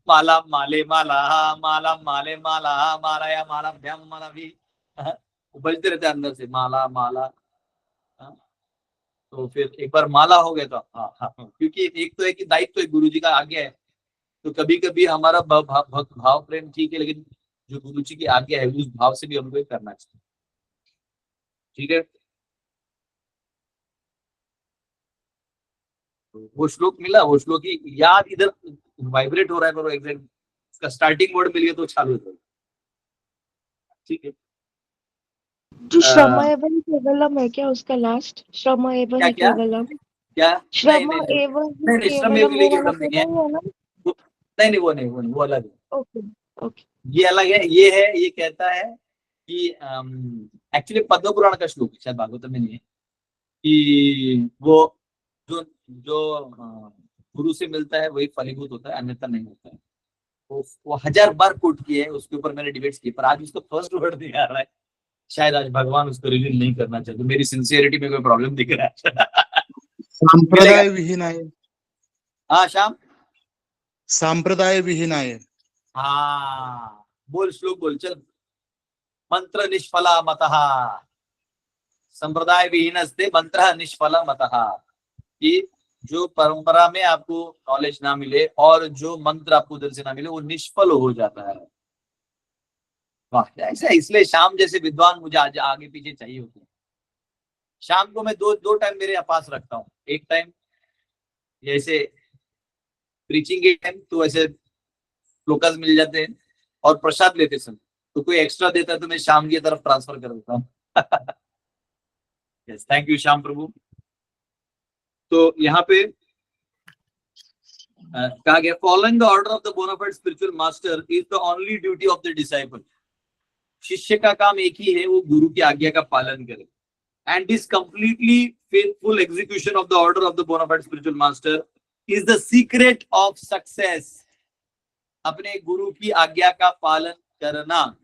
माला माले माला माला माले माला माला या माला भ्याम माला भी, हाँ, वो बजते रहते हैं अंदर से माला माला। हाँ, तो फिर एक बार माला हो गया तो हाँ हाँ, क्योंकि एक तो है कि दायित्व है, गुरु जी का आज्ञा है। तो कभी कभी हमारा भाव प्रेम ठीक है, लेकिन जो गुरु जी की आज्ञा है उस भाव से भी हमको ये करना चाहिए। ठीक है, तो वो श्लोक मिला, वो श्लोक की याद इधर वाइब्रेट हो रहा है, पर एग्जैक्ट उसका स्टार्टिंग वर्ड मिल गया तो चालू हो जाएगा। ठीक है, जो श्रम एवं केवलम है क्या उसका लास्ट? श्रम एवं क्या ही क्या केवलम, क्या? नहीं श्रम नहीं नहीं एवं ही नहीं नहीं, श्रम केवलम वो वाला तो नहीं है, नहीं है ना? नहीं नहीं वो नहीं, वो अलग है। Okay okay. ये अलग है, ये है, ये कहता है कि एक्चुअली पद्म पुराण का श्लोक है, शायद भागवत में नहीं है, कि वो जो जो गुरु से मिलता है वही फलीभूत होता है, अन्यथा नहीं होता है। वो 1000 बार कोट किए है, उसके ऊपर मैंने डिबेट्स किए, पर आज उसका फर्स्ट वर्ड नहीं आ रहा है। शायद आज भगवान उसको रिवील नहीं करना चाहते, मेरी सिंसियरिटी में कोई प्रॉब्लम दिख रहा है। संप्रदाय विहीन आहे, हाँ श्याम, संप्रदाय विहीन आहे। हाँ बोल श्लोक बोल चल। मंत्र निष्फला मतः, संप्रदाय विहीनस्ते मंत्र निष्फला मतः, कि जो परंपरा में आपको नॉलेज ना मिले और जो मंत्र आपको उधर से ना मिले वो निष्फल हो जाता है। वाह, ऐसा इसलिए शाम जैसे विद्वान मुझे आज आगे पीछे चाहिए होते हैं। शाम को मैं दो टाइम मेरे पास रखता हूँ, एक टाइम जैसे प्रीचिंग के टाइम तो ऐसे फ्लोकस मिल जाते हैं, और प्रसाद लेते समय तो कोई एक्स्ट्रा देता है तो मैं शाम की तरफ ट्रांसफर कर देता हूँ। Yes, thank you Shyam Prabhu. तो यहाँ पे कहा गया, following the order of the bonafide spiritual master is the only duty of the disciple. शिष्य का काम एक ही है, वो गुरु की आज्ञा का पालन करे। And this completely faithful execution of the order of the bonafide spiritual master is the secret of success. अपने गुरु की आज्ञा का पालन करना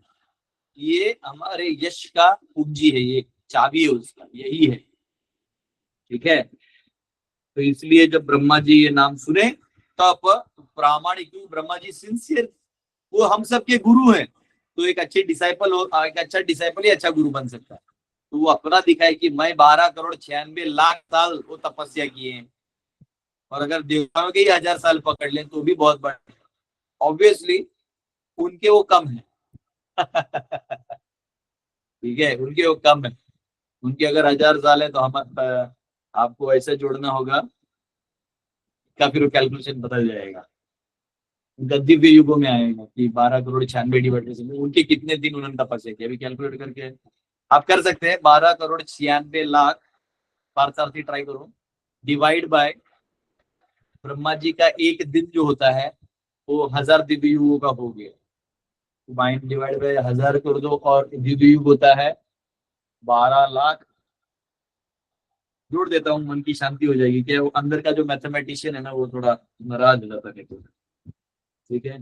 ये हमारे यश का पूंजी है, ये चाबी है उसका, यही है। ठीक है, तो इसलिए जब ब्रह्मा जी ये नाम सुने तब प्रामाणिक, ब्रह्मा जी सिंसियर, वो हम सबके गुरु हैं, तो एक अच्छे डिसाइपल हो, एक अच्छा डिसाइपल ही अच्छा गुरु बन सकता है। तो वो अपना दिखाए कि मैं 12,96,00,000 साल वो तपस्या किए हैं, और अगर देवताओं के ही 1000 साल पकड़ लें तो भी बहुत बड़ा, ऑब्वियसली उनके वो कम है। ठीक है, उनके वो कम है, उनके अगर 1000 साल है तो हम आपको ऐसे जोड़ना होगा का फिर कैलकुलेशन बदल जाएगा। उनका दिव्य युगों में आएगा कि 12,96,00,000 डिवाइड, उनके कितने दिन उन्होंने तपस्या की, अभी कैलकुलेट करके आप कर सकते हैं। 12,96,00,000 पार्थार्थी ट्राई करो, डिवाइड बाय ब्रह्मा जी का एक दिन जो होता है वो 1000 दिव्य युगों का हो गया। माइंड डिवाइड बाय 1000 कर दो, और दिव्य युग होता है 12 लाख। जोड़ देता हूँ, मन की शांति हो जाएगी। क्या वो अंदर का जो मैथमेटिशियन है ना वो थोड़ा नाराज हो जाता है। ठीक है,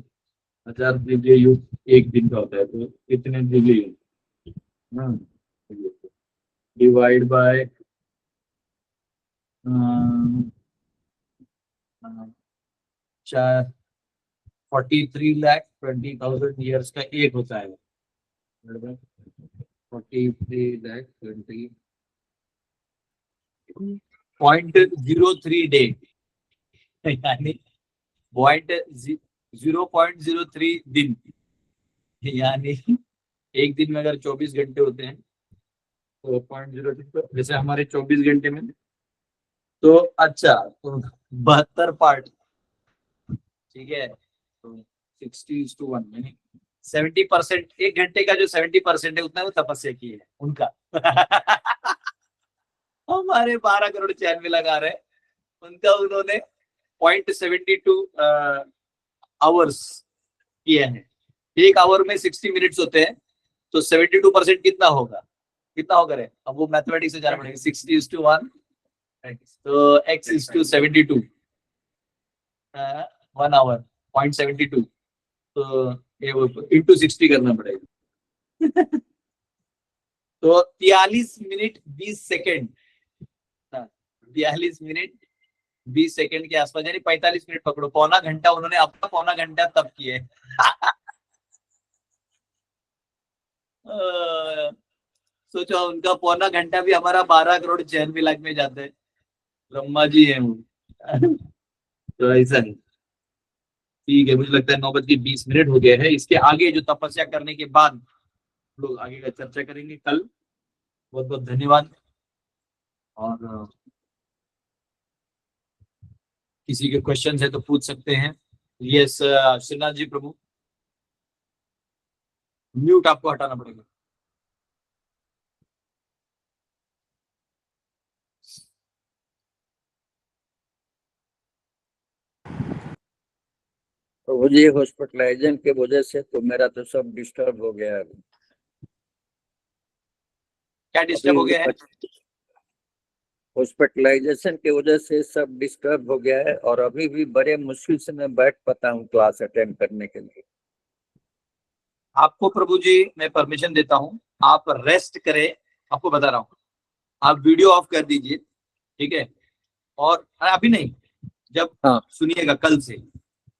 1000 दिव्य युग एक दिन का होता है, तो इतने दिव्य युग डिवाइड बाय 43,20,000 ईयर्स का एक होता है। 43,20,003 डे, यानी 0.03 दिन, यानी एक दिन में अगर 24 घंटे होते हैं तो 0.06, जैसे हमारे 24 घंटे में, तो अच्छा तो 72 पार्ट। ठीक है, तो 60:1, यानी 70%, एक घंटे का जो 70% है उतना वो तपस्या की है उनका। हमारे 12,96,00,000 लगा रहे, उनका उन्होंने 0.72 आवर्स किया है। एक आवर में 60 मिनट्स होते हैं, तो 72% कितना होगा, कितना होगा रे? अब वो मैथमेटिक्स से जाना पड़ेगा। 60:1, तो x/72, 1 आवर 0.72, तो ये वो इंटू 60 करना पड़ेगा। तो 43 मिनट 20 सेकेंड, 43 मिनट 20 सेकेंड के आसपास, यानी 45 मिनट पकड़ो, पौना घंटा उन्होंने अपना पौना घंटा तब किए। सोचो उनका पौना घंटा भी हमारा 12 करोड़ चैन मिलाक में जाते हैं। ब्रह्मा जी है वो। तो ऐसा है। ठीक है, मुझे लगता है 9:20 हो गया है। इसके आगे जो तपस्या करने के बाद लोग आगे का चर्चा करेंगे कल। बहुत बहुत धन्यवाद। और किसी के क्वेश्चन है तो पूछ सकते हैं। यस श्रीनाथ जी प्रभु, म्यूट आपको हटाना पड़ेगा। तो वो ये हॉस्पिटलाइजेशन के वजह से तो मेरा तो सब डिस्टर्ब हो गया है। क्या डिस्टर्ब हो गया है? हॉस्पिटलाइजेशन की वजह से सब डिस्टर्ब हो गया है और अभी भी बड़े मुश्किल से मैं बैठ पाता हूँ क्लास अटेंड करने के लिए। आपको प्रभु जी मैं परमिशन देता हूँ, आप रेस्ट करें। आपको बता रहा हूँ, आप वीडियो ऑफ कर दीजिए, ठीक है? और अभी नहीं, जब हाँ। सुनिएगा कल से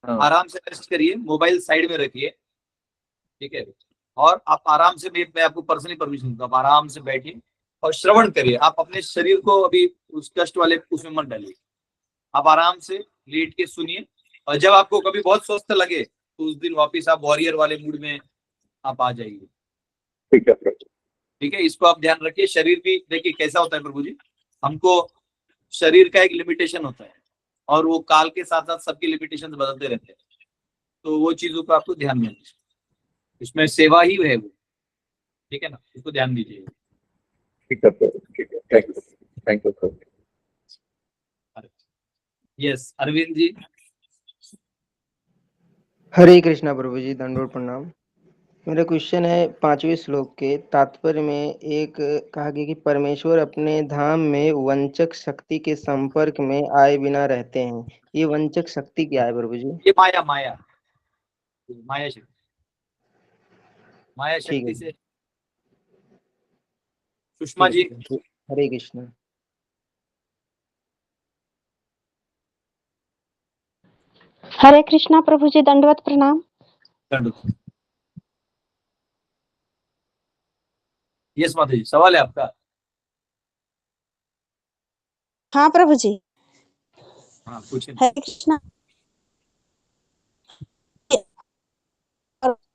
हाँ। आराम से रेस्ट करिए, मोबाइल साइड में रखिए, ठीक है? और आप आराम से, मैं आपको पर्सनली परमिशन दूंगा, आप आराम से बैठिए और श्रवण करिए। आप अपने शरीर को अभी उस कष्ट वाले उसमें मत डालिए। आप आराम से लेट के सुनिए, और जब आपको कभी बहुत स्वस्थ लगे तो उस दिन वापिस आप वॉरियर वाले मूड में आप आ जाइए। ठीक है प्रभु। ठीक है, इसको आप ध्यान रखिए। शरीर भी देखिए कैसा होता है प्रभु जी, हमको शरीर का एक लिमिटेशन होता है और वो काल के साथ साथ सबके लिमिटेशन बदलते रहते हैं। तो वो चीजों को आपको ध्यान में, इसमें सेवा ही है वो, ठीक है ना? इसको ध्यान दीजिए। ठीक है प्रभु, ठीक है, थैंक यू प्रभु। यस अरविंद जी। हरे कृष्णा प्रभु जी, दंडोत प्रणाम। मेरा क्वेश्चन है 5वें श्लोक के तात्पर्य में एक कहा गया कि परमेश्वर अपने धाम में वंचक शक्ति के संपर्क में आए बिना रहते हैं। ये वंचक शक्ति क्या है प्रभु जी? ये माया माया माया शक्ति, माया ठीक शक्ति है, से। सुषमा जी। हरे कृष्णा। हरे कृष्णा प्रभु जी, दंडवत प्रणाम। यस माता जी, सवाल है आपका? हाँ प्रभु जी। हाँ पूछिए। हरे कृष्णा।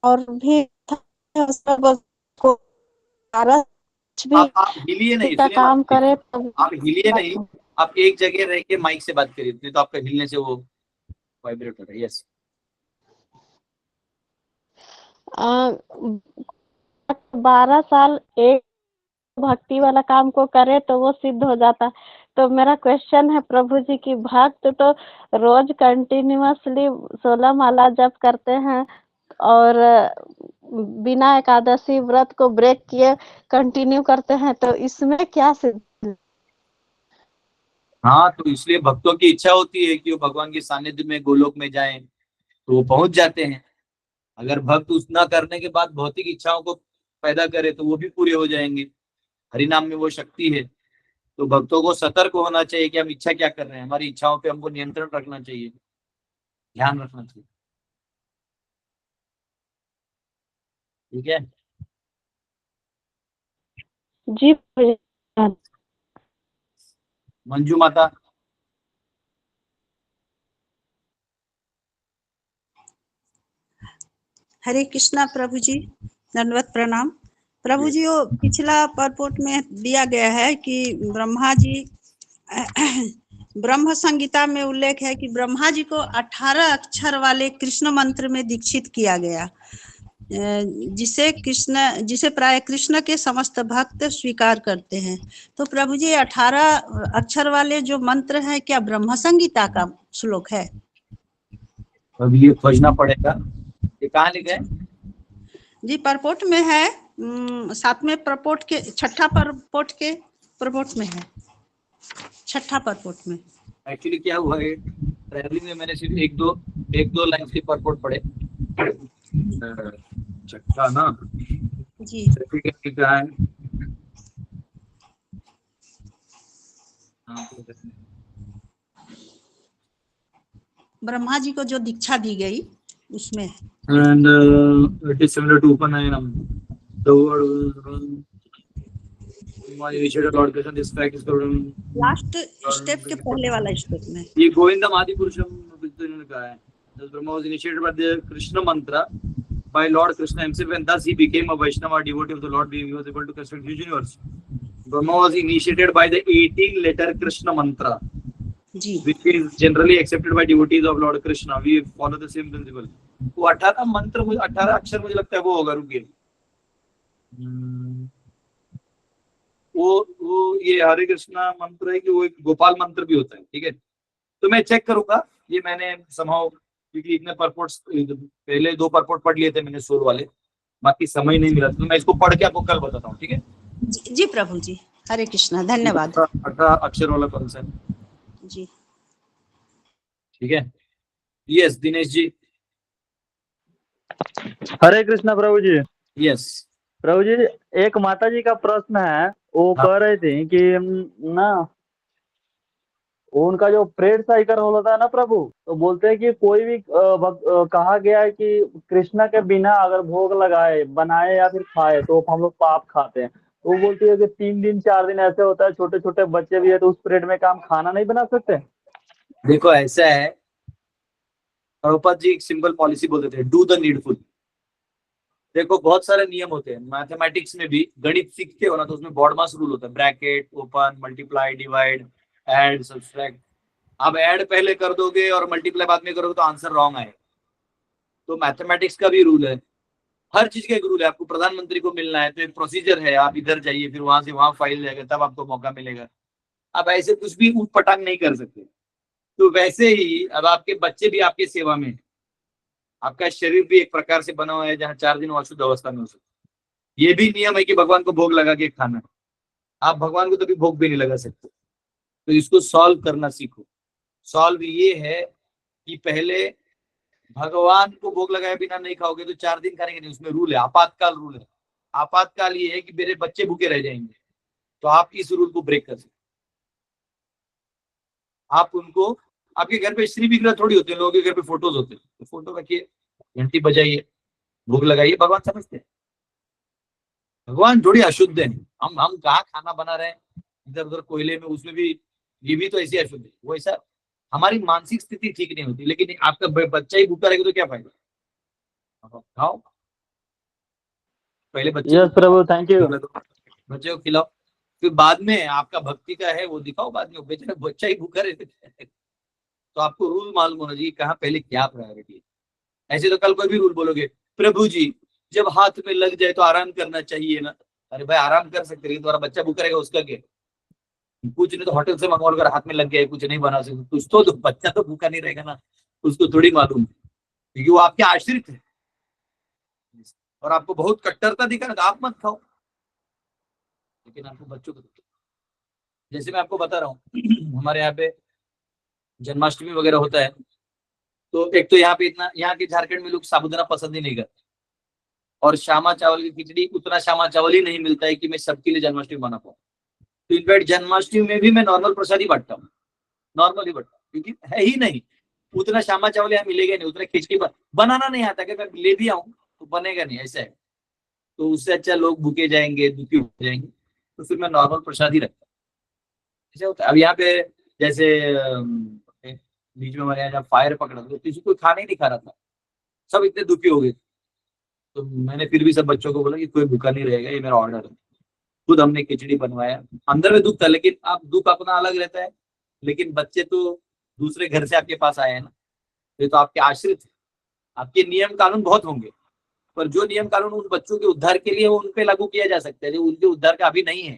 और भी को भी आप हिलिए नहीं, का सुनिए काम माता जी, करे आप हिलिए नहीं, आप एक जगह रह के माइक से बात करिए, नहीं तो आपका हिलने से वो वाइब्रेट हो रहा है। यस। 12 साल एक भक्ति वाला काम को करे तो वो सिद्ध हो जाता। तो मेरा क्वेश्चन है प्रभु जी की भक्त तो रोज कंटिन्यूअसली 16 माला जप करते हैं और बिना एकादशी व्रत को ब्रेक किए कंटिन्यू करते हैं, तो इसमें क्या सिद्ध? हाँ, तो इसलिए भक्तों की इच्छा होती है कि वो भगवान के सानिध्य में गोलोक में जाएं, तो वो पहुंच जाते हैं। अगर भक्त उतना करने के बाद भौतिक इच्छाओं को पैदा करे तो वो भी पूरे हो जाएंगे। हरि नाम में वो शक्ति है। तो भक्तों को सतर्क होना चाहिए कि हम इच्छा क्या कर रहे हैं, हमारी इच्छाओं पे हमको नियंत्रण रखना चाहिए, ध्यान रखना चाहिए। ठीक है जी मंजू माता। हरे कृष्णा प्रभु जी, दंडवत प्रणाम। प्रभु जी, वो पिछला परपोट में दिया गया है कि ब्रह्मा जी ब्रह्म संगीता में उल्लेख है कि ब्रह्मा जी को 18 अक्षर वाले कृष्ण मंत्र में दीक्षित किया गया, जिसे प्राय कृष्ण के समस्त भक्त स्वीकार करते हैं। तो प्रभु जी 18 अक्षर वाले जो मंत्र हैं, क्या ब्रह्म संगीता का श्लोक है? अब ये खोजना पड़ेगा, ये कहाँ लिखा है जी? परपोट में है, 7वें परपोट के 6ठा परपोट के परपोट में है, 6ठा परपोट में। एक्चुअली क्या हुआ है, ट्रैवलिंग में मैंने सिर्फ एक दो लाइन से परपोट पढ़े, छठा ना, जी छठी का क्या है? ब्रह्मा जी को जो दीक्षा दी गई उसमें है। And it is similar to Upanayana. The word my initiated Lord Krishna, this fact is covered. Last step के पहले वाला स्टेप में। ये गोविंदम आदि पुरुषम इन्होंने कहा है. Thus Brahma was initiated by the Krishna mantra by Lord Krishna himself, and thus he became a Vaishnava devotee of the Lord. He was able to construct huge universe. Brahma was initiated by the 18-letter Krishna mantra, ji which is generally accepted by devotees of Lord Krishna. We follow the same principle. वो 18 मंत्र, मुझे 18 अक्षर मुझे लगता है वो होगा. रुकिए, वो ये हरे कृष्णा मंत्र है कि वो एक गोपाल मंत्र भी होता है. ठीक है, तो मैं चेक करूंगा. ये मैंने समहाउ, क्योंकि इतने परपोर्ट्स पहले 2 परपोर्ट पढ़ लिए थे मैंने सोल वाले, बाकी समय नहीं मिला, तो मैं इसको पढ़ के आपको कल बताता हूँ. ठीक है जी प्रभु जी, हरे कृष्णा, धन्यवाद 18 अक्षर वाला कौन सा है? जी। ठीक है, यस दिनेश जी. हरे कृष्णा प्रभु जी। यस प्रभु जी, एक माता जी का प्रश्न है, वो हाँ. कह रही थी कि ना वो उनका जो प्रेयर साइकिल होता है ना प्रभु, तो बोलते हैं कि कोई भी कहा गया है कि कृष्णा के बिना अगर भोग लगाए, बनाए या फिर खाए तो हम लोग पाप खाते हैं। तो वो बोलती है कि 3 दिन 4 दिन ऐसे होता है, छोटे छोटे बच्चे भी है, तो उस पीरियड में काम खाना नहीं बना सकते। देखो ऐसा है, प्रभुपाद जी एक सिंपल पॉलिसी बोलते थे, डू द नीडफुल. देखो बहुत सारे नियम होते हैं मैथमेटिक्स में भी. गणित सीखते हो ना, तो उसमें बॉड मास रूल होता है, bracket, open, multiply, divide, add, subtract. आप ऐड पहले कर दोगे और मल्टीप्लाई बाद में करोगे तो आंसर रॉन्ग आएगा. तो मैथमेटिक्स का भी रूल है, हर चीज का एक रूल है. आपको प्रधानमंत्री को मिलना है तो एक प्रोसीजर है, आप इधर जाइए, फिर वहां से वहां फाइल जाएगा, तब आपको मौका मिलेगा. आप ऐसे कुछ भी ऊट पटांग नहीं कर सकते. तो वैसे ही अब आपके बच्चे भी आपकी सेवा में, आपका शरीर भी एक प्रकार से बना हुआ है जहाँ 4 दिन अशुद्ध अवस्था में हो सकते. ये भी नियम है कि भगवान को भोग लगा के खाना है. आप भगवान को तभी भोग भी नहीं लगा सकते. तो इसको सॉल्व करना सीखो. सॉल्व ये है कि पहले भगवान को भोग लगाए बिना नहीं खाओगे तो 4 दिन खाने के नहीं. उसमें रूल है, आपातकाल रूल है. आपातकाल ये है कि मेरे बच्चे भूखे रह जाएंगे, तो आप इस रूल को ब्रेक कर सकते. आप उनको, आपके घर पे श्री विग्रह थोड़ी होते हैं, लोगों के घर पे फोटोज होते हैं, तो फोटो रखिए, घंटी बजाइए, भोग लगाइए. भगवान समझते हैं, भगवान थोड़ी अशुद्ध है. हम कहाँ खाना बना रहे हैं इधर उधर कोयले में, उसमें भी ये भी तो ऐसे अशुद्ध है. वो ऐसा, हमारी मानसिक स्थिति ठीक नहीं होती. लेकिन आपका बच्चा ही भूखा रहेगा तो क्या फायदा. खाओ पहले बच्चे यस प्रभु, थैंक यू। बच्चे को खिलाओ, फिर बाद में आपका भक्ति का है वो दिखाओ. बाद में बेचारा बच्चा ही भूखा रहे तो आपको रूल मालूम होना चाहिए कहाँ पहले क्या प्रायोरिटी है. ऐसे तो कल कोई भी रूल बोलोगे, प्रभु जी जब हाथ में लग जाए तो आराम करना चाहिए ना. अरे भाई आराम कर सकते, लेकिन तुम्हारा बच्चा भूखा रहेगा उसका क्या. कुछ नहीं तो होटल से मंगवा कर हाथ में लग गया, कुछ नहीं बना सकते, कुछ तो बच्चा तो भूखा नहीं रहेगा ना, उसको थोड़ी मालूम है, क्योंकि वो आपके आश्रित है. और आपको बहुत कट्टरता दिखा ना तो आप मत खाओ, लेकिन आपको बच्चों को. जैसे मैं आपको बता रहा हूँ, हमारे यहाँ पे जन्माष्टमी वगैरह होता है, तो एक तो यहाँ पे इतना, यहाँ के झारखंड में लोग साबूदाना पसंद ही नहीं करते, और श्यामा चावल की खिचड़ी, उतना श्यामा चावल ही नहीं मिलता है कि मैं सबके लिए जन्माष्टमी बना पाऊँ. तो इनफैक्ट जन्माष्टमी में भी मैं नॉर्मल प्रसाद ही बांटता हूँ, नॉर्मल ही बांटता हूँ, क्योंकि है ही नहीं उतना श्यामा चावल यहाँ मिलेगा नहीं, उतना खिचड़ी बनाना नहीं आता. कि मैं ले भी आऊँ तो बनेगा नहीं, ऐसा है. तो उससे अच्छा लोग भूखे जाएंगे, दुखी हो जाएंगे, तो फिर मैं नॉर्मल प्रसाद ही रखता हूँ. ऐसा होता है. अब यहाँ पे जैसे बीच में हमारे यहाँ जब फायर पकड़ा तो किसी कोई खाने ही नहीं खा रहा था, सब इतने दुखी हो गए. तो मैंने फिर भी सब बच्चों को बोला कि कोई भूखा नहीं रहेगा, ये मेरा ऑर्डर है. खुद हमने खिचड़ी बनवाया. अंदर में दुख था, लेकिन आप दुख अपना अलग रहता है, लेकिन बच्चे तो दूसरे घर से आपके पास आए हैं ना, ये तो आपके आश्रित है. आपके नियम कानून बहुत होंगे, पर जो नियम कानून उन बच्चों के उद्धार के लिए वो उन पे लागू किया जा सकता है, जो उनके उद्धार का अभी नहीं है,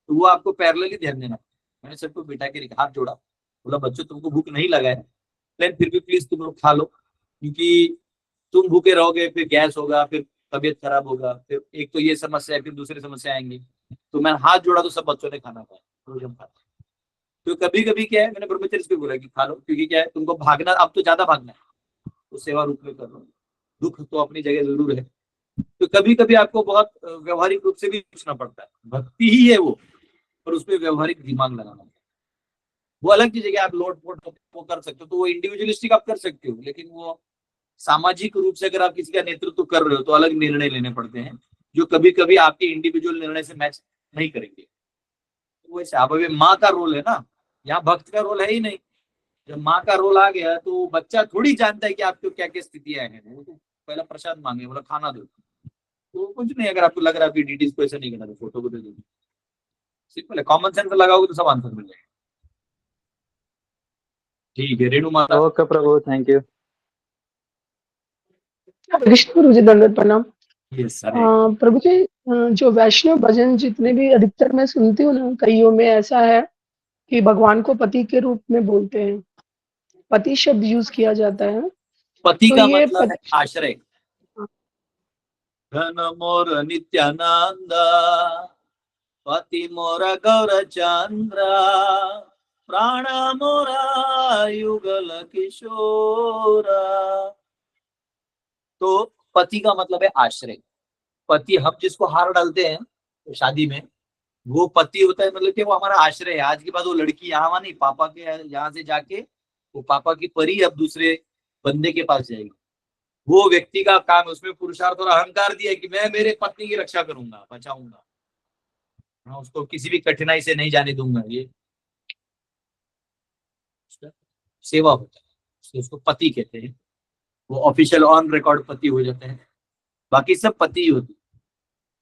तो वो आपको पैरेलली ध्यान देना. मैंने सबको बिठा के हाथ जोड़ा, बोला बच्चों तुमको भूख नहीं लगा है, लेकिन फिर भी प्लीज तुम लोग खा लो, क्योंकि तुम भूखे रहोगे फिर गैस होगा, फिर तबीयत खराब होगा, फिर एक तो ये समस्या है, फिर दूसरी समस्या आएंगी. तो मैंने हाथ जोड़ा तो सब बच्चों ने खाना खाया, रोज हम खाते. तो कभी कभी क्या है, मैंने ब्रह्मचर्य को बोला कि खा लो, क्योंकि क्या है तुमको भागना, अब तो ज्यादा भागना है, तो सेवा रूप में कर लो. दुख तो अपनी जगह जरूर है। तो कभी कभी आपको बहुत व्यवहारिक रूप से भी सोचना पड़ता है, भक्ति ही है वो, पर उसमें व्यवहारिक दिमाग लगाना पड़ता है। वो अलग चीज है कि आप लोट पोट वो कर सकते हो, तो वो इंडिविजुअलिस्टिक आप कर सकते हो, लेकिन वो सामाजिक रूप से अगर आप किसी का नेतृत्व कर रहे हो तो अलग निर्णय लेने पड़ते हैं, जो कभी कभी आपके इंडिविजुअल निर्णय से मैच नहीं करेंगे। तो वैसे अब माँ का रोल है ना, यहाँ भक्त का रोल है ही नहीं। जब माँ का रोल आ गया तो बच्चा थोड़ी जानता है कि आपको क्या क्या स्थितियां हैं, वो तो पहला प्रसाद मांगे, बोला खाना दो, तो कुछ नहीं। अगर आपको लग रहा है आपकी डिटेल्स को ऐसा नहीं करना तो फोटो को दे दो, सिंपल है। कॉमन सेंस लगाओगे तो सब आंसर मिल जाएगा। ठीक है रेणु माता। Okay Prabhu, thank you. Krishna गुरु जी, दंडवत प्रणाम। Yes sir. प्रभु जी, जो वैष्णव भजन जितने भी अधिकतर मैं सुनती हूँ ना, कईयों में ऐसा है कि भगवान को पति के रूप में बोलते हैं, पति शब्द यूज किया जाता है। पति तो का ये मतलब है आश्रय। धन मोर नित्यानंद, पति मोरा गौर चंद्र, प्राण मोरा युगल किशोर। तो पति का मतलब है आश्रय। पति हम जिसको हार डालते हैं तो शादी में, वो पति होता है, मतलब कि वो हमारा आश्रय है। आज के बाद वो लड़की यहाँ नहीं, पापा के यहाँ से जाके वो पापा की परी अब दूसरे बंदे के पास जाएगी। वो व्यक्ति का काम है, उसमें पुरुषार्थ और अहंकार दिया है कि मैं मेरे पत्नी की रक्षा करूंगा, बचाऊंगा, हाँ, उसको किसी भी कठिनाई से नहीं जाने दूंगा। ये सेवा होता है, उसको पति कहते हैं। वो ऑफिशियल ऑन रिकॉर्ड पति हो जाते हैं, बाकी सब पति ही होते हैं।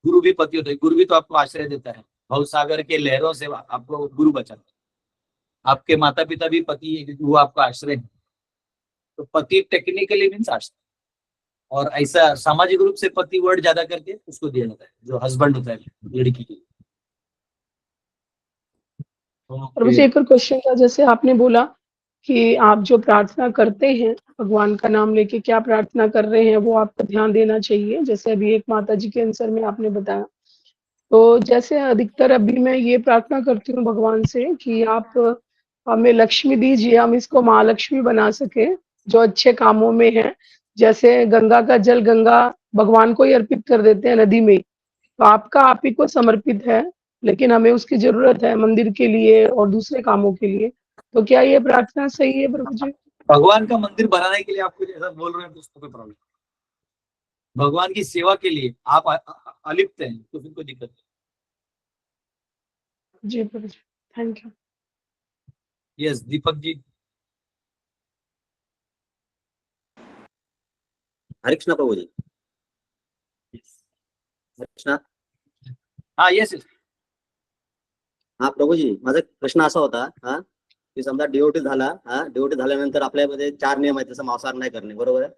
गुरु भी पति होते हैं, गुरु भी तो आपको आश्रय देता है, भव सागर के लहरों से आपको गुरु बचाता है। आपके माता पिता भी पति है क्योंकि वो आपका आश्रय है। तो पति टेक्निकली मीन्स आश्रय, और ऐसा सामाजिक रूप से पति वर्ड ज्यादा करके उसको दिया जाता है जो हस्बैंड होता है लड़की के लिए। प्रभु जी, एक और क्वेश्चन था, जैसे आपने बोला कि आप जो प्रार्थना करते हैं भगवान का नाम लेके, क्या प्रार्थना कर रहे हैं वो आपको ध्यान देना चाहिए। जैसे अभी एक माता जी के आंसर में आपने बताया, तो जैसे अधिकतर अभी मैं ये प्रार्थना करती हूँ भगवान से कि आप हमें लक्ष्मी दीजिए, हम इसको महालक्ष्मी बना सके जो अच्छे कामों में है। जैसे गंगा का जल गंगा भगवान को ही अर्पित कर देते हैं नदी में, तो आपका आप ही को समर्पित है, लेकिन हमें उसकी जरूरत है मंदिर के लिए और दूसरे कामों के लिए। तो क्या ये प्रार्थना सही है प्रभु जी? भगवान का मंदिर बनाने के लिए आपको जैसा बोल रहे हैं तो उसको कोई प्रॉब्लम, भगवान की सेवा के लिए आप अलिप्त हैं तो फिर कोई दिक्कत नहीं। जी प्रभु जी, thank you. Yes Deepak ji. Hare Krishna प्रभू जी। हरे कृष्णा। हाँ येस। हा प्रभू जी, माझा प्रश्न असा होता की समजा डिओटी झाला, डिओटी झाल्यानंतर आपल्यामध्ये 4 नियम आहेत, जसं मांसाहार नाही करणे, बरोबर आहे?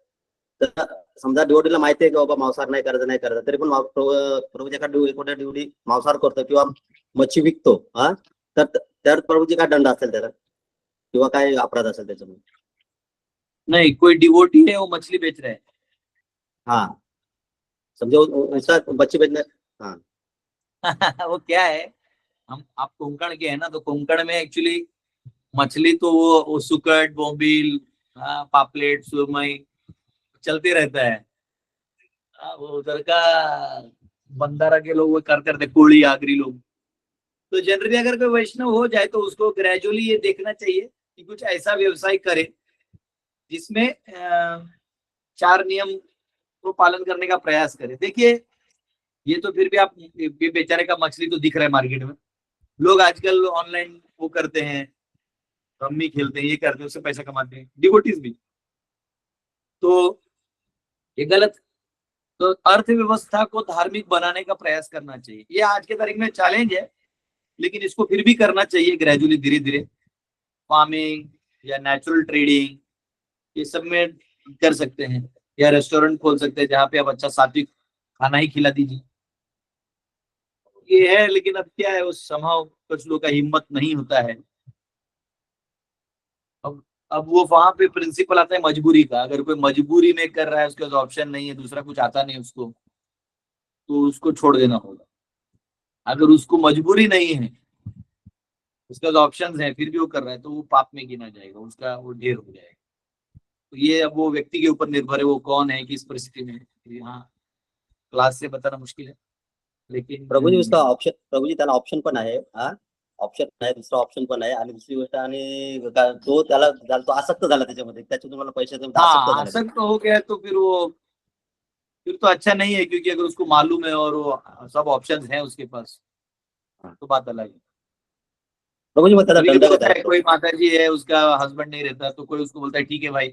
तर समजा डिओटीला माहिती आहे की बाबा मांसाहार नाही करायचं, तरी पण प्रभूजी एखाद्या डिओटी मांसाहार करतो किंवा मच्छी विकतो, तर त्यावर प्रभूजी काय दंड असेल त्याला किंवा काय अपराध असेल त्याच्यामध्ये? नहीं, कोई डिवोटी है वो मछली बेच रहा है, हाँ समझो उसका मच्छी बेचने, हाँ वो क्या है, हम आप कोंकण के हैं ना, तो कोंकण में एक्चुअली मछली तो वो सुकट बोंबिल पापलेट सुरमई चलते रहता है। वो उधर का बंदारा के लोग वो करते रहते, कोड़ी आगरी लोग। तो जनरली अगर कोई वैष्णव हो जाए तो उसको ग्रेजुअली ये देखना चाहिए कि कुछ ऐसा व्यवसाय करे जिसमें 4 नियम को पालन करने का प्रयास करे। देखिए ये तो फिर भी आप बेचारे का मछली तो दिख रहा है मार्केट में, लोग आजकल ऑनलाइन वो करते हैं, रम्मी खेलते हैं, ये करते हैं, उससे पैसा कमाते हैं, डिवोटीज भी। तो ये गलत। तो अर्थव्यवस्था को धार्मिक बनाने का प्रयास करना चाहिए, ये आज के तारीख में चैलेंज है, लेकिन इसको फिर भी करना चाहिए ग्रेजुअली, धीरे धीरे। फार्मिंग या नेचुरल ट्रेडिंग ये सब में कर सकते हैं, या रेस्टोरेंट खोल सकते हैं जहाँ पे आप अच्छा सात्विक खाना ही खिला दीजिए। ये है, लेकिन अब क्या है, उस संभव कुछ लोग का हिम्मत नहीं होता है। अब वो वहां पे प्रिंसिपल आता है मजबूरी का। अगर कोई मजबूरी में कर रहा है, उसके पास ऑप्शन नहीं है, दूसरा कुछ आता नहीं उसको, तो उसको छोड़ देना होगा। अगर उसको मजबूरी नहीं है, उसके पास ऑप्शंस हैं, फिर भी वो कर रहा है, तो वो पाप में गिना जाएगा, उसका वो ढेर हो जाएगा। तो ये अब वो व्यक्ति के ऊपर निर्भर है, वो कौन है, किस परिस्थिति में है। यहाँ क्लास से बताना मुश्किल है, लेकिन प्रभूजी उसका ऑप्शन, प्रभूजी त्याला ऑप्शन पण आहे, ऑप्शन आहे, दुसरा ऑप्शन पण आहे, आणि दुसरी गोष्ट आणि तो त्याला तो आसक्त झाला त्याच्यामध्ये, त्याचे तुम्हाला पैसे आसक्त झाला. आसक्त हो गया तो फिर तो अच्छा नहीं है, क्योंकि अगर उसको मालूम है और वो सब ऑप्शंस हैं उसके पास तो बात अलग है। प्रभूजी मग त्याला दंड होता है, कोई माताजी है उसका हस्बैंड नहीं रहता तो कोई उसको बोलता है ठीक है भाई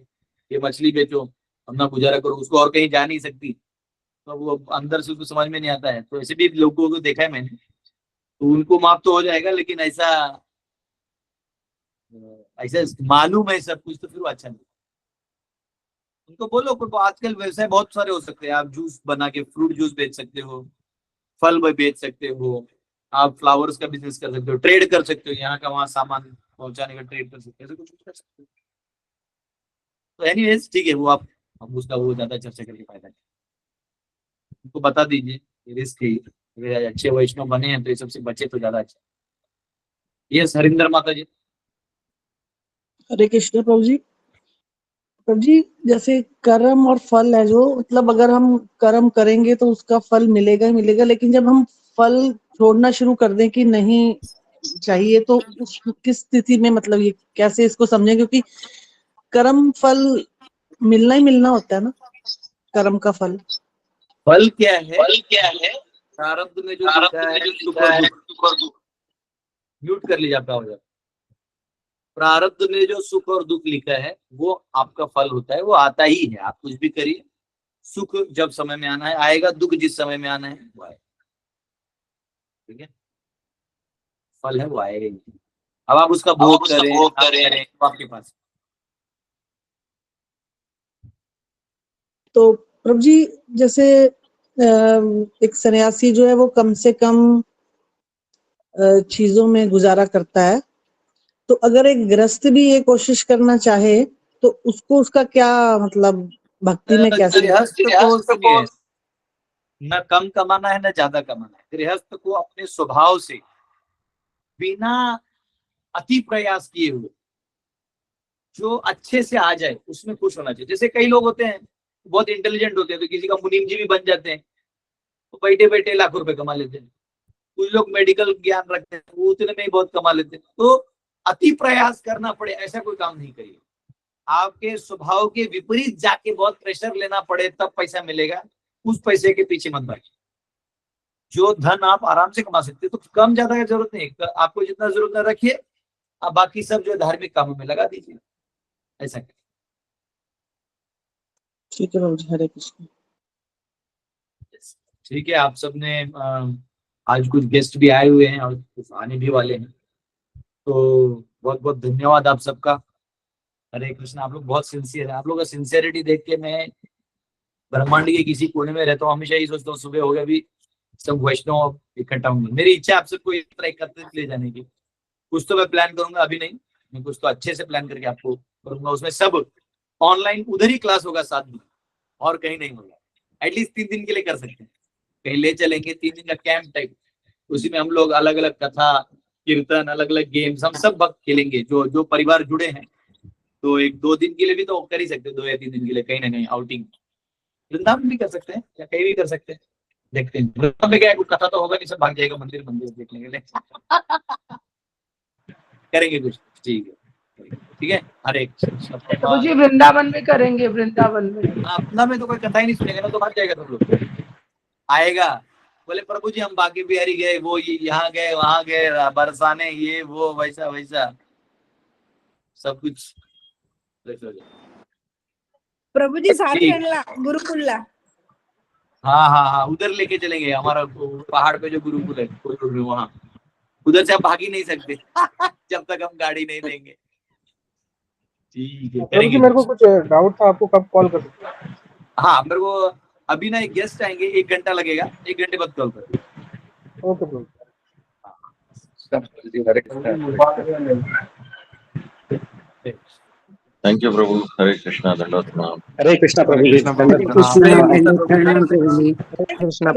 ये मछली बेचो अपना गुजारा करो, उसको और कहीं जा नहीं सकती, तो वो अंदर से उसको समझ में नहीं आता है। तो ऐसे भी लोगों को देखा है मैंने, तो उनको माफ तो हो जाएगा, लेकिन ऐसा मालूम है सब कुछ तो फिर वो अच्छा नहीं। उनको बोलो, आजकल व्यवसाय बहुत सारे हो सकते हैं, आप जूस बना के फ्रूट जूस बेच सकते हो, फल बेच सकते हो, आप फ्लावर्स का बिजनेस कर सकते हो, ट्रेड कर सकते हो, यहाँ का वहाँ सामान पहुंचाने का ट्रेड कर सकते हो, ऐसे कुछ कर सकते हो। तो एनीवेज ठीक है, वो आप उसका वो ज्यादा चर्चा करके फायदा नहीं, उनको बता दीजिए रिस्क है, अगर अच्छे वैष्णव बने हैं तो ये सबसे बचे तो ज्यादा अच्छा। यस हरिंदर माता जी। हरे कृष्ण प्रभु जी। प्रभु जी जैसे कर्म और फल है, जो मतलब अगर हम कर्म करेंगे तो उसका फल मिलेगा ही मिलेगा, लेकिन जब हम फल छोड़ना शुरू कर दें कि नहीं चाहिए, तो उस किस स्थिति में मतलब ये कैसे इसको समझें, क्योंकि कर्म फल मिलना ही मिलना होता है ना, कर्म का फल। फल क्या है? प्रारब्ध में जो लिखा है सुख और दुख, म्यूट कर लीजिए आपका हो जाए। प्रारब्ध में जो सुख और दुख लिखा है वो आपका फल होता है, वो आता ही है, आप कुछ भी करिए, सुख जब समय में आना है आएगा, दुख जिस समय में आना है वो आएगा, ठीक है, फल है वो आएगा ही। अब आप उसका भोग करें तो आपके पास। तो प्रभु जी जैसे एक सन्यासी जो है वो कम से कम चीजों में गुजारा करता है, तो अगर एक गृहस्थ भी ये कोशिश करना चाहे तो उसको उसका क्या मतलब भक्ति में कैसे? गृहस्थ को न कम कमाना है न ज्यादा कमाना है। गृहस्थ को अपने स्वभाव से बिना अति प्रयास किए हुए जो अच्छे से आ जाए उसमें खुश होना चाहिए। जैसे कई लोग होते हैं बहुत इंटेलिजेंट होते हैं, तो किसी का मुनीम जी भी बन जाते हैं, तो बैठे बैठे लाखों रुपए कमा लेते हैं। कुछ लोग मेडिकल ज्ञान रखते हैं, वो उतने में ही बहुत कमा लेते हैं। तो अति प्रयास करना पड़े ऐसा कोई काम नहीं करिए। आपके स्वभाव के विपरीत जाके बहुत प्रेशर लेना पड़े तब पैसा मिलेगा, उस पैसे के पीछे मत भागिए। जो धन आप आराम से कमा सकते हैं तो कम ज्यादा की जरूरत नहीं, आपको जितना जरूरत है रखिए, आप बाकी सब जो धार्मिक कामों में लगा दीजिए, ऐसा करिए। ठीक है बाबू जी, हरे कृष्ण। ठीक है, आप सबने आज कुछ गेस्ट भी आए हुए हैं और कुछ आने भी वाले हैं, तो बहुत बहुत धन्यवाद आप सबका। हरे कृष्ण। आप लोग बहुत सिंसियर है, आप लोग का सिंसियरिटी देख के मैं ब्रह्मांड के किसी कोने में रहता हूँ, हमेशा यही सोचता हूँ सुबह होगा भी सब वैष्णव इकट्ठा होंगे। मेरी इच्छा आप सबको इस तरह एकत्रित ले जाने की। कुछ तो मैं प्लान करूंगा, अभी नहीं, मैं कुछ तो अच्छे से प्लान करके आपको करूंगा। उसमें सब ऑनलाइन उधर ही क्लास होगा 7 दिन, और कहीं नहीं होगा। एटलीस्ट 3 दिन के लिए कर सकते हैं, कहीं ले चलेंगे 3 दिन का कैंप टाइप, उसी में हम लोग अलग अलग कथा कीर्तन, अलग अलग गेम्स, हम सब भक्त खेलेंगे जो परिवार जुड़े हैं। तो 1-2 दिन के लिए भी तो कर ही सकते हैं, 2 या 3 दिन के लिए कहीं ना कहीं आउटिंग वृंदावन भी कर सकते हैं या कहीं भी कर सकते हैं। देखते हैं वृंदावन में क्या है, कुछ कथा तो होगा नहीं, सब भाग जाएगा मंदिर देखने के लिए। करेंगे कुछ, ठीक है। हरे प्रभु जी वृंदावन में करेंगे, वृंदावन में। अपना में तो कोई कथा ही नहीं सुनेगा ना, तो भाग जाएगा सब लोग। आएगा बोले प्रभु जी हम बाकी बिहारी गए, वो यहाँ गए वहां गए, बरसाने ये वो वैसा सब कुछ। प्रभु जी साथ रहना गुरुकुल। हाँ उधर लेके चलेंगे, हमारा पहाड़ पे जो गुरुकुल है वहाँ, उधर से आप भाग ही नहीं सकते जब तक हम गाड़ी नहीं लेंगे। ठीक है, करेंगे। मेरे को कुछ डाउट था, आपको कब कॉल कर सकते हैं? हाँ मेरे को अभी ना एक गेस्ट आएंगे, 1 घंटा लगेगा, 1 घंटे बाद कॉल कर। Okay bro. थैंक यू प्रभु। हरे कृष्णा। दंडवत प्रणाम। हरे कृष्णा प्रभु जी। कृष्ण प्रभु जी। हरे कृष्ण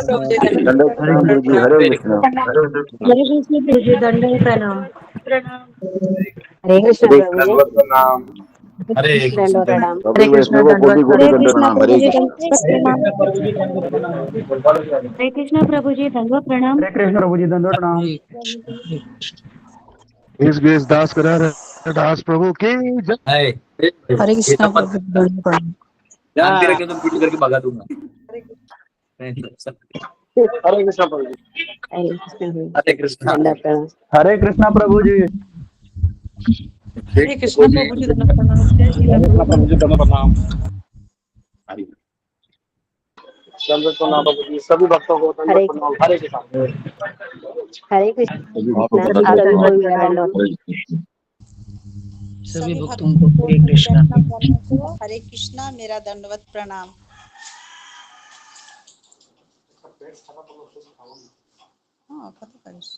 प्रभु जी। दंडवत प्रणाम प्रभु जी। हरे कृष्णा। हरे कृष्ण प्रभु जी। दंडवत प्रणाम। हरे कृष्ण प्रभु जी। प्रणाम। हरे कृष्ण प्रणाम। प्रभु वैष्णव को कोटि कोटि दंड प्रणाम। हरे कृष्ण। हरे कृष्ण प्रभु जी दंडवत प्रणाम। हरे कृष्ण प्रभु जी दंडवत प्रणाम। इस ग्रेस दास करा दास प्रभु की जय। हरे हरे ये कृष्णा सब मत प्रभु दंडवत प्रणाम। शांति रखे तो पीट करके भगा दूंगा। हरे कृष्ण प्रभु जी। हरे कृष्णा दंडवत प्रणाम। हरे कृष्णा प्रभु जी। हरे कृष्णा प्रभु जी दंडवत प्रणाम। जय श्री हरे कृष्ण प्रभु जी दंडवत प्रणाम। हरे दंडवत प्रणाम प्रभु जी। सभी भक्तों को दंडवत हरे प्रणाम। हरे कृष्ण। हरे कृष्ण सभी भक्तों को आप दंडवत सभी प्रणाम। को मेरा दंडवत। हरे कृष्ण। सभी भक्तों को हरे कृष्णा। हरे कृष्णा मेरा दंडवत प्रणाम। हाँ, कथी करिस?